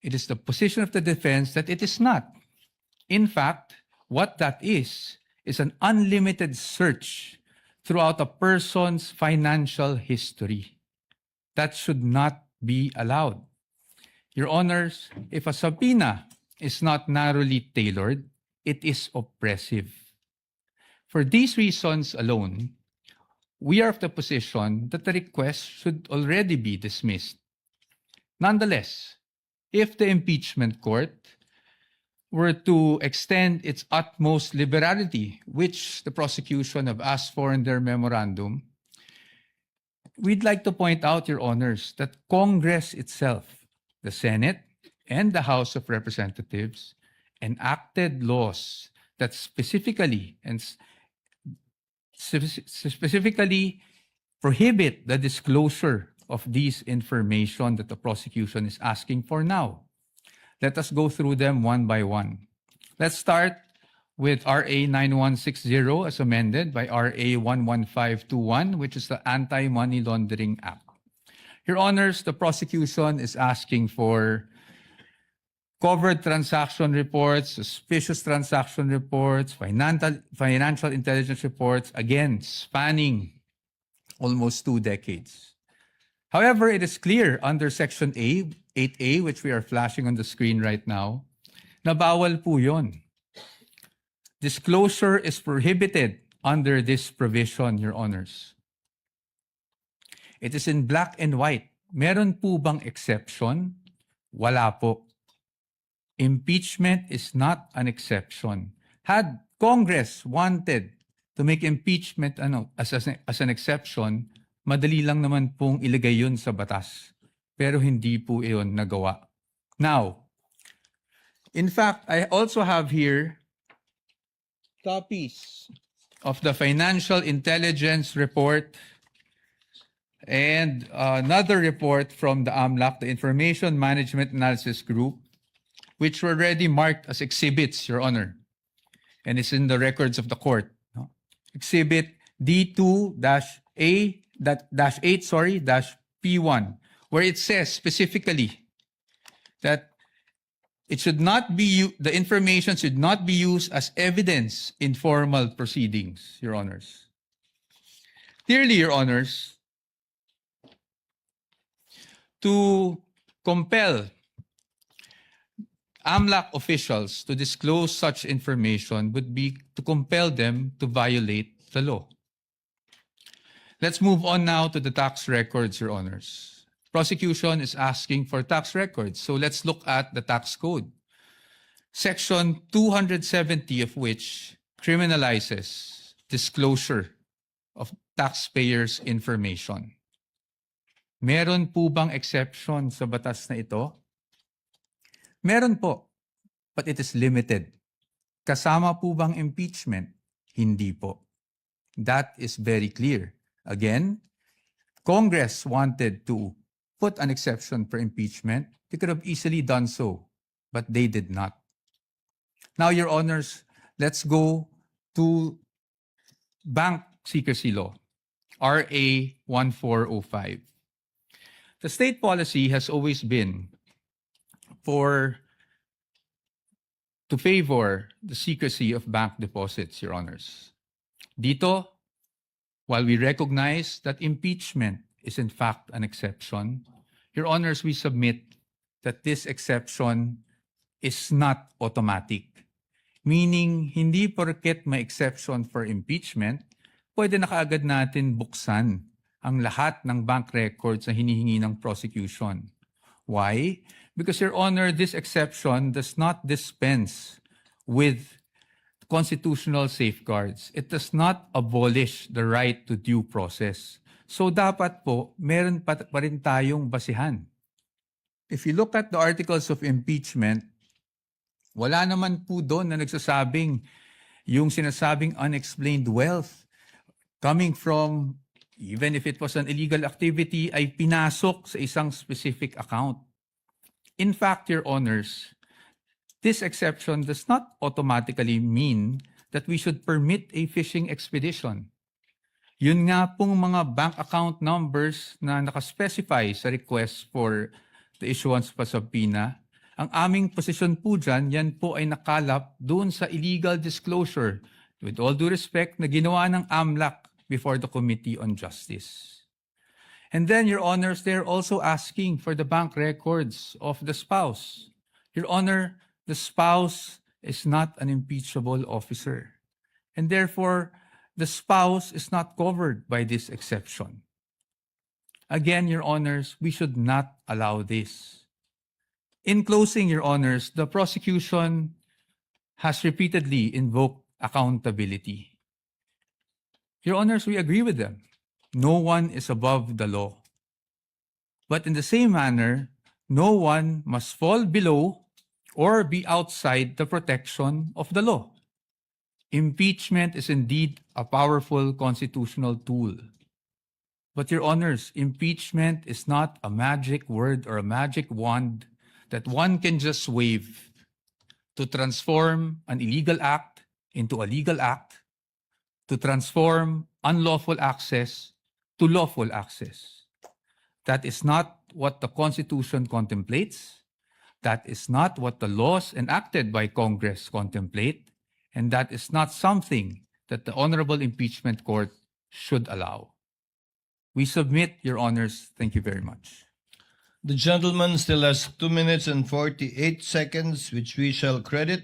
It is the position of the defense that it is not. In fact, what that is an unlimited search throughout a person's financial history. That should not be allowed. Your Honors, if a subpoena is not narrowly tailored, it is oppressive. For these reasons alone, we are of the position that the request should already be dismissed. Nonetheless, if the impeachment court were to extend its utmost liberality, which the prosecution have asked for in their memorandum, we'd like to point out, Your Honors, that Congress itself, the Senate and the House of Representatives, enacted laws that specifically prohibit the disclosure of these information that the prosecution is asking for now. Let us go through them one by one. Let's start with RA 9160 as amended by RA 11521, which is the Anti-Money Laundering Act. Your Honors, the prosecution is asking for covered transaction reports, suspicious transaction reports, financial intelligence reports, again, spanning almost 2 decades. However, it is clear under Section 8A, which we are flashing on the screen right now, na bawal po yun. Disclosure is prohibited under this provision, Your Honors. It is in black and white. Meron po bang exception? Wala po. Impeachment is not an exception. Had Congress wanted to make impeachment as an exception, madali lang naman pong ilagay yun sa batas. Pero hindi po iyon nagawa. Now, in fact, I also have here copies of the Financial Intelligence Report and another report from the AMLAC, the Information Management Analysis Group, which were already marked as exhibits, Your Honor. And it's in the records of the court. Exhibit D2-8-P1, where it says specifically that it should not be the information should not be used as evidence in formal proceedings, Your Honors. Clearly, Your Honors, to compel AMLAC officials to disclose such information would be to compel them to violate the law. Let's move on now to the tax records, Your Honors. Prosecution is asking for tax records, so let's look at the tax code. Section 270 of which criminalizes disclosure of taxpayers' information. Meron po bang exception sa batas na ito? Meron po, but it is limited. Kasama po bang impeachment? Hindi po. That is very clear. Again, Congress wanted to put an exception for impeachment. They could have easily done so, but they did not. Now, Your Honors, let's go to Bank Secrecy Law, RA 1405. The state policy has always been to favor the secrecy of bank deposits, Your Honors. Dito, while we recognize that impeachment is in fact an exception, Your Honors, we submit that this exception is not automatic. Meaning, hindi porket may exception for impeachment, pwede na kaagad natin buksan ang lahat ng bank records na hinihingi ng prosecution. Why? Because, Your Honor, this exception does not dispense with constitutional safeguards. It does not abolish the right to due process. So dapat po, meron pa rin tayong basihan. If you look at the articles of impeachment, wala naman po doon na nagsasabing yung sinasabing unexplained wealth coming from, even if it was an illegal activity, ay pinasok sa isang specific account. In fact, Your Honors, this exception does not automatically mean that we should permit a fishing expedition. Yun nga pong mga bank account numbers na nakaspecify sa request for the issuance pa subpoena, ang aming posisyon po dyan, yan po ay nakalap doon sa illegal disclosure, with all due respect, na ginawa ng AMLAC before the Committee on Justice. And then, Your Honors, they're also asking for the bank records of the spouse. Your Honor, the spouse is not an impeachable officer. And therefore, the spouse is not covered by this exception. Again, Your Honors, we should not allow this. In closing, Your Honors, the prosecution has repeatedly invoked accountability. Your Honors, we agree with them. No one is above the law. But in the same manner, no one must fall below or be outside the protection of the law. Impeachment is indeed a powerful constitutional tool. But Your Honors, impeachment is not a magic word or a magic wand that one can just wave to transform an illegal act into a legal act, to transform unlawful access to lawful access. That is not what the Constitution contemplates. That is not what the laws enacted by Congress contemplate. And that is not something that the Honorable Impeachment Court should allow. We submit, Your Honors. Thank you very much. The gentleman still has 2 minutes and 48 seconds, which we shall credit,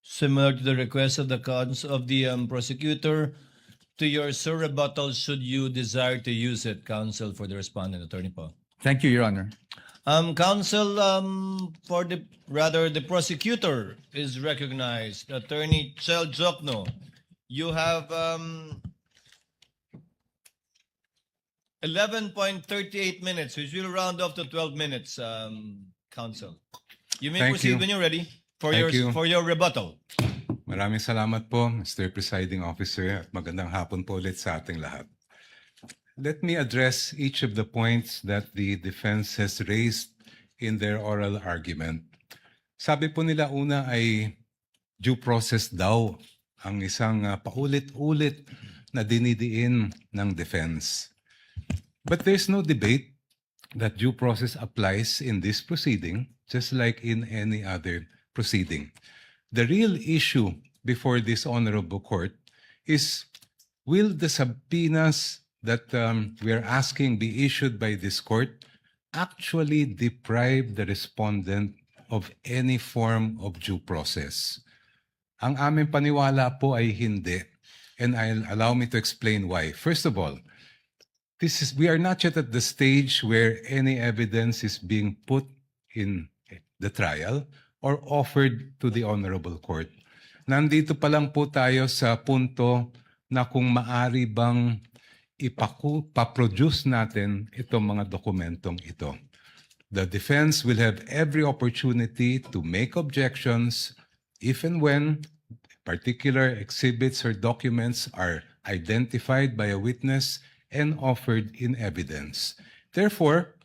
similar to the request of the prosecutor, to your rebuttal should you desire to use it, counsel, for the respondent, Attorney Paul. Thank you, Your Honor. Counsel, the prosecutor is recognized. Attorney Chel Jokno, you have 11.38 minutes, which will round off to 12 minutes, counsel. You may Thank proceed you. when you're ready for Thank you. for your rebuttal. Maraming salamat po, Mr. Presiding Officer, at magandang hapon po ulit sa ating lahat. Let me address each of the points that the defense has raised in their oral argument. Sabi po nila una ay due process daw ang isang paulit-ulit na dinidiin ng defense. But there's no debate that due process applies in this proceeding, just like in any other proceeding. The real issue before this honorable court is, will the subpoenas that we are asking be issued by this court actually deprive the respondent of any form of due process? Ang aming paniwala po ay hindi. And allow me to explain why. First of all, we are not yet at the stage where any evidence is being put in the trial or offered to the honorable court. Nandito pa lang po tayo sa punto na kung maari bang ipaproduce natin itong mga dokumentong ito. The defense will have every opportunity to make objections if and when particular exhibits or documents are identified by a witness and offered in evidence. Therefore,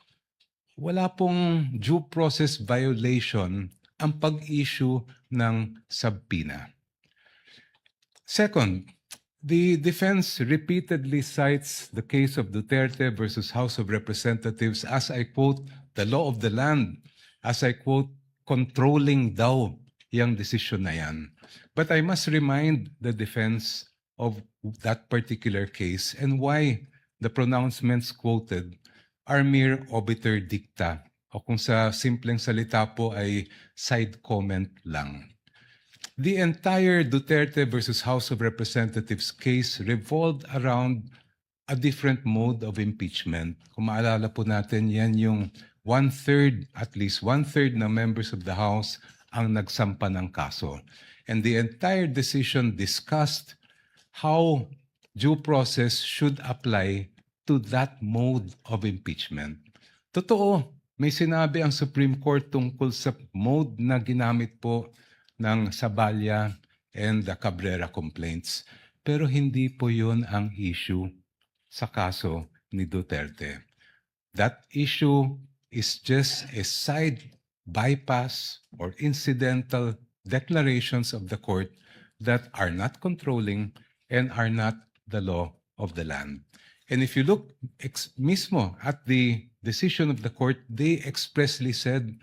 wala pong due process violation ang pag-issue ng subpoena. Second, the defense repeatedly cites the case of Duterte versus House of Representatives as, I quote, the law of the land, as I quote, controlling daw yung desisyon na yan. But I must remind the defense of that particular case and why the pronouncements quoted are mere obiter dicta, o kung sa simpleng salita po ay side comment lang. The entire Duterte versus House of Representatives case revolved around a different mode of impeachment. Kung maalala po natin, yan yung at least one-third na members of the House ang nagsampa ng kaso. And the entire decision discussed how due process should apply to that mode of impeachment. Totoo, may sinabi ang Supreme Court tungkol sa mode na ginamit po ng Saballa and the Cabrera complaints. Pero hindi po yun ang issue sa kaso ni Duterte. That issue is just a side bypass or incidental declarations of the court that are not controlling and are not the law of the land. And if you look mismo at the decision of the court, they expressly said,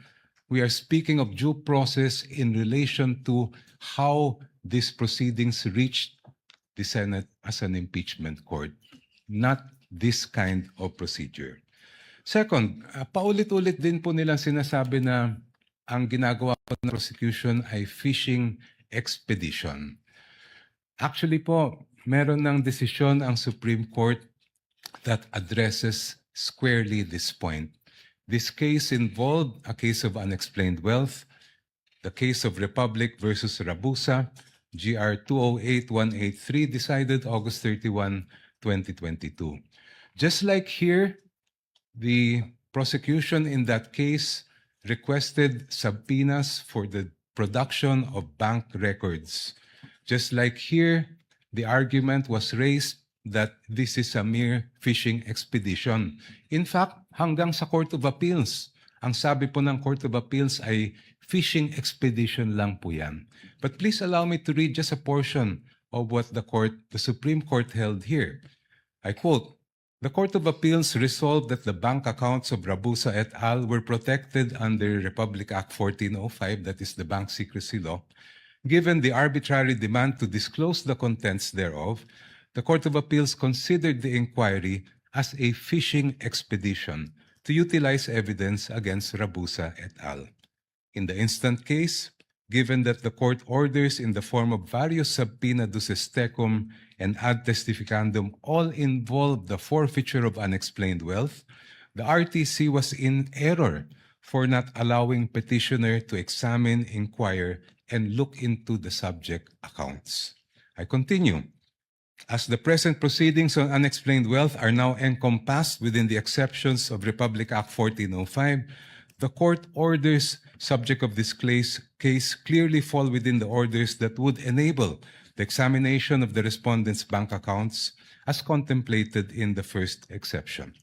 we are speaking of due process in relation to how these proceedings reached the Senate as an impeachment court, not this kind of procedure. Second, paulit-ulit din po nilang sinasabi na ang ginagawa po ng prosecution ay fishing expedition. Actually po, meron ng desisyon ang Supreme Court that addresses squarely this point. This case involved a case of unexplained wealth, the case of Republic versus Rabusa, GR 208183, decided August 31, 2022. Just like here, the prosecution in that case requested subpoenas for the production of bank records. Just like here, the argument was raised that this is a mere fishing expedition. In fact, hanggang sa Court of Appeals, ang sabi po ng Court of Appeals ay fishing expedition lang po yan. But please allow me to read just a portion of what the Supreme Court held here. I quote, "The Court of Appeals resolved that the bank accounts of Rabusa et al. Were protected under Republic Act 1405, that is the Bank Secrecy Law. Given the arbitrary demand to disclose the contents thereof, the Court of Appeals considered the inquiry as a fishing expedition to utilize evidence against Rabusa et al. In the instant case, given that the court orders in the form of various subpoena duces tecum and ad testificandum all involved the forfeiture of unexplained wealth, the RTC was in error for not allowing petitioner to examine, inquire, and look into the subject accounts." I continue. "As the present proceedings on unexplained wealth are now encompassed within the exceptions of Republic Act 1405, the court orders subject of this case clearly fall within the orders that would enable the examination of the respondent's bank accounts as contemplated in the first exception.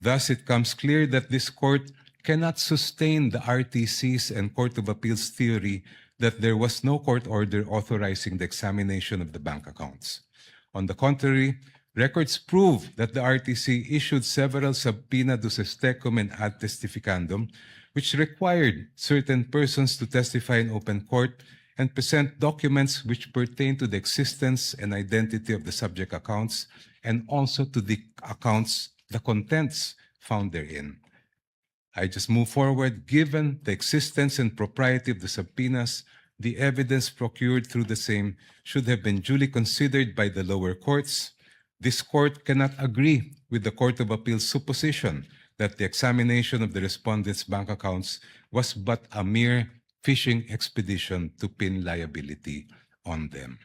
Thus, it comes clear that this court cannot sustain the RTC's and Court of Appeals theory that there was no court order authorizing the examination of the bank accounts. On the contrary, records prove that the RTC issued several subpoena duces tecum and ad testificandum, which required certain persons to testify in open court and present documents which pertain to the existence and identity of the subject accounts and also to the accounts, the contents found therein. I just move forward. Given the existence and propriety of the subpoenas, the evidence procured through the same should have been duly considered by the lower courts. This court cannot agree with the Court of Appeals' supposition that the examination of the respondents' bank accounts was but a mere fishing expedition to pin liability on them.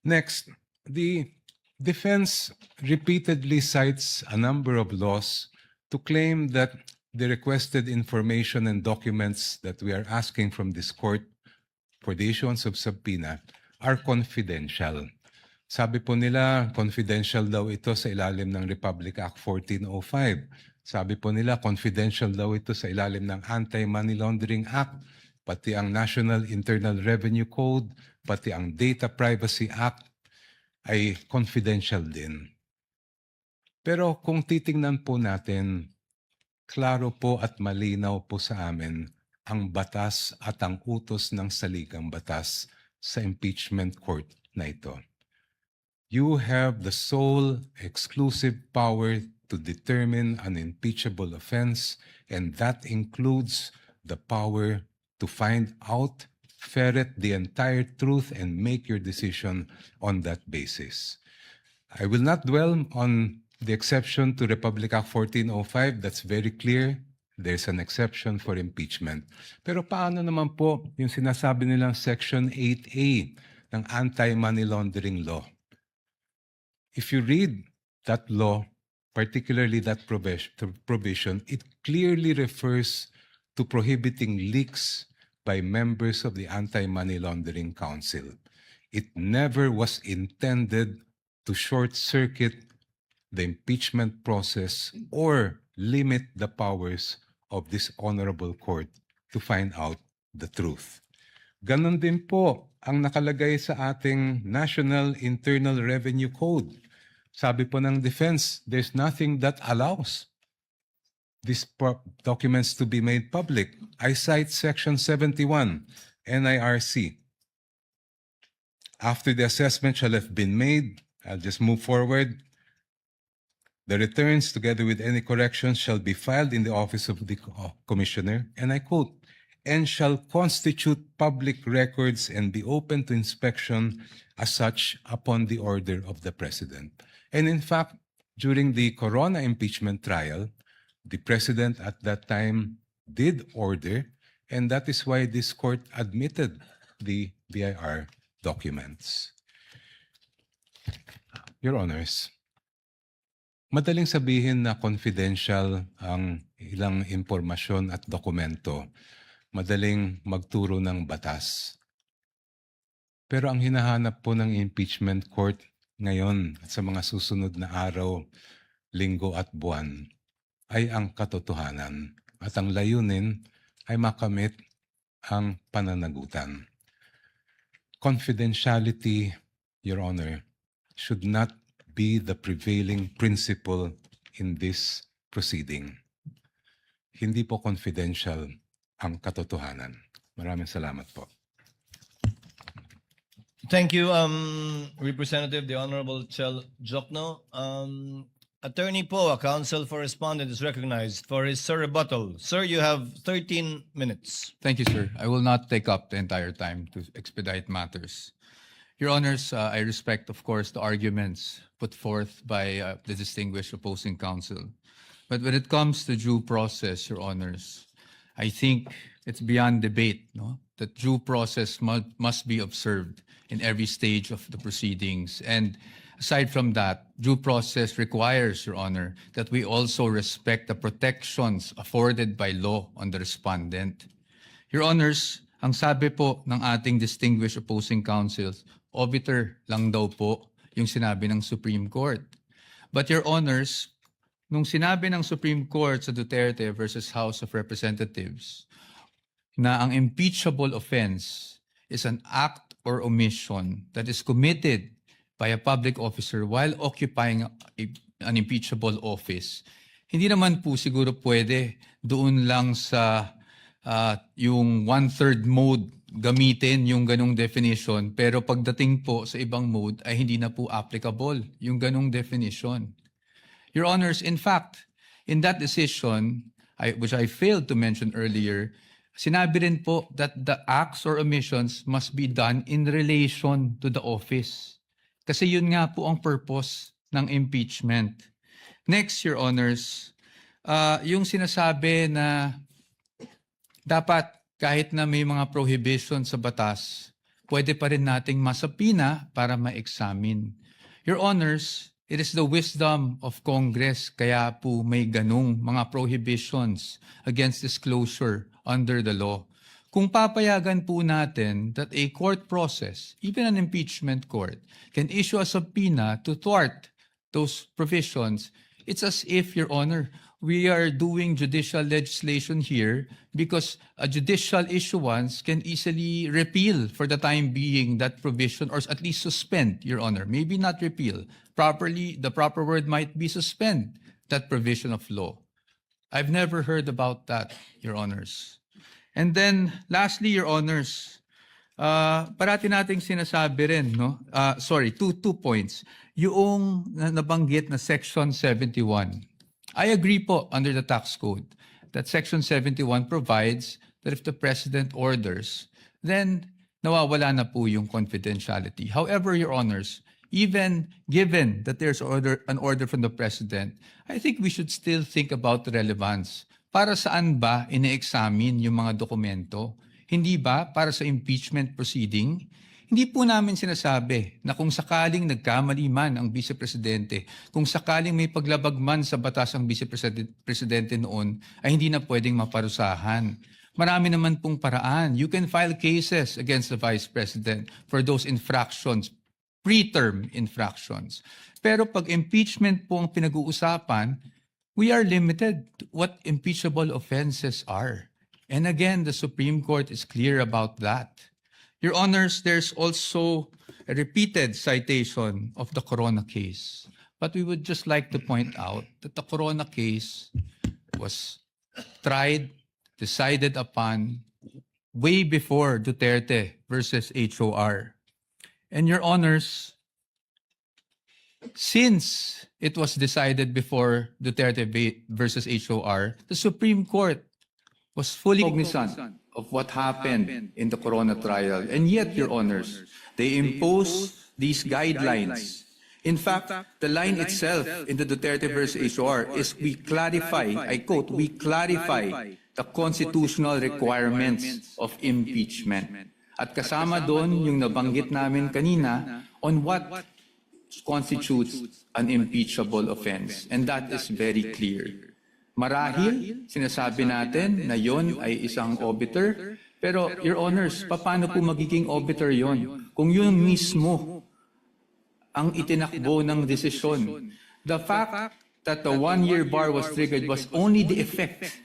Next, the defense repeatedly cites a number of laws to claim that the requested information and documents that we are asking from this court for the issuance of subpoena are confidential. Sabi po nila, confidential daw ito sa ilalim ng Republic Act 1405. Sabi po nila, confidential daw ito sa ilalim ng Anti-Money Laundering Act, pati ang National Internal Revenue Code, pati ang Data Privacy Act ay confidential din. Pero kung titingnan po natin, klaro po at malinaw po sa amin ang batas at ang utos ng saligang batas sa impeachment court na ito. You have the sole exclusive power to determine an impeachable offense, and that includes the power to find out, ferret the entire truth, and make your decision on that basis. I will not dwell on the exception to Republic Act 1405. That's very clear. There's an exception for impeachment. Pero paano naman po yung sinasabi nilang Section 8A ng Anti-Money Laundering Law? If you read that law, particularly that provision, it clearly refers to prohibiting leaks by members of the Anti-Money Laundering Council. It never was intended to short-circuit the impeachment process or limit the powers of this honorable court to find out the truth. Ganon din po ang nakalagay sa ating National Internal Revenue Code. Sabi po ng defense, there's nothing that allows these documents to be made public. I cite Section 71, NIRC. After the assessment shall have been made, I'll just move forward. The returns, together with any corrections, shall be filed in the office of the commissioner, and I quote, and shall constitute public records and be open to inspection as such upon the order of the president. And in fact, during the Corona impeachment trial, the president at that time did order, and that is why this court admitted the BIR documents. Your Honors, madaling sabihin na confidential ang ilang impormasyon at dokumento. Madaling magturo ng batas. Pero ang hinahanap po ng impeachment court, ngayon at sa mga susunod na araw, linggo at buwan ay ang katotohanan at ang layunin ay makamit ang pananagutan. Confidentiality, Your Honor, should not be the prevailing principle in this proceeding. Hindi po confidential ang katotohanan. Maraming salamat po. Thank you, Representative, the Honorable Chel Jokno. Attorney Poe, counsel for respondent, is recognized for his rebuttal. Sir, you have 13 minutes. Thank you, sir. I will not take up the entire time to expedite matters. Your Honors, I respect, of course, the arguments put forth by the distinguished opposing counsel. But when it comes to due process, Your Honors, I think it's beyond debate, no, that due process must be observed in every stage of the proceedings. And aside from that, due process requires, Your Honor, that we also respect the protections afforded by law on the respondent. Your Honors, ang sabi po ng ating distinguished opposing counsels, obiter lang daw po yung sinabi ng Supreme Court. But Your Honors, nung sinabi ng Supreme Court sa Duterte versus House of Representatives na ang impeachable offense is an act or omission that is committed by a public officer while occupying an impeachable office, hindi naman po siguro pwede doon lang sa yung one-third mode gamitin yung ganong definition, pero pagdating po sa ibang mode ay hindi na po applicable yung ganong definition. Your Honors, in fact, in that decision, which I failed to mention earlier, sinabi rin po that the acts or omissions must be done in relation to the office. Kasi yun nga po ang purpose ng impeachment. Next, Your Honors, yung sinasabi na dapat kahit na may mga prohibition sa batas, pwede pa rin nating masapina para ma-examine. Your Honors, it is the wisdom of Congress kaya po may ganong mga prohibitions against disclosure under the law. Kung papayagan po natin that a court process, even an impeachment court, can issue a subpoena to thwart those provisions, it's as if, Your Honor, we are doing judicial legislation here because a judicial issuance can easily repeal for the time being that provision, or at least suspend, Your Honor. Maybe not repeal. Properly, the proper word might be suspend that provision of law. I've never heard about that, Your Honors. And then, lastly, Your Honors, parati nating sinasabi rin, no? Two points. Yung nabanggit na Section 71. I agree po under the tax code that Section 71 provides that if the President orders, then nawawala na po yung confidentiality. However, Your Honors, even given that there's an order from the President, I think we should still think about the relevance. Para saan ba ine-examine yung mga dokumento? Hindi ba para sa impeachment proceeding? Hindi po namin sinasabi na kung sakaling nagkamali man ang Vice Presidente, kung sakaling may paglabag man sa batas ang Vice Presidente noon, ay hindi na pwedeng maparusahan. Marami naman pong paraan. You can file cases against the Vice President for those infractions, preterm infractions. Pero pag impeachment po ang pinag-uusapan, we are limited to what impeachable offenses are. And again, the Supreme Court is clear about that. Your Honors, there's also a repeated citation of the Corona case. But we would just like to point out that the Corona case was tried, decided upon way before Duterte versus HOR. And Your Honors, since it was decided before Duterte versus HOR, the Supreme Court was fully cognizant of what happened in the Corona trial. And yet, Your Honors, they imposed these guidelines. In fact, the line itself in the Duterte versus HOR is we clarify, I quote, we clarify the constitutional requirements of impeachment. At kasama doon yung nabanggit namin kanina on what constitutes an impeachable offense. And that is very clear. Marahil, sinasabi natin na yon ay isang obiter, pero Your Honors, paano po magiging obiter yon? Kung yun mismo ang itinakbo ng desisyon. The fact that the one-year bar was triggered was only the effect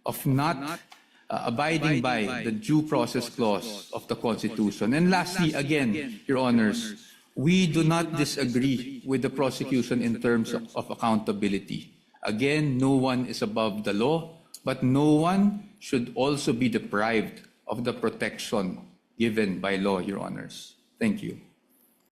of not abiding by the due process clause of the Constitution. And lastly, again, Your Honors, we do not disagree with the prosecution in terms of accountability. Again, no one is above the law, but no one should also be deprived of the protection given by law, Your Honors. Thank you.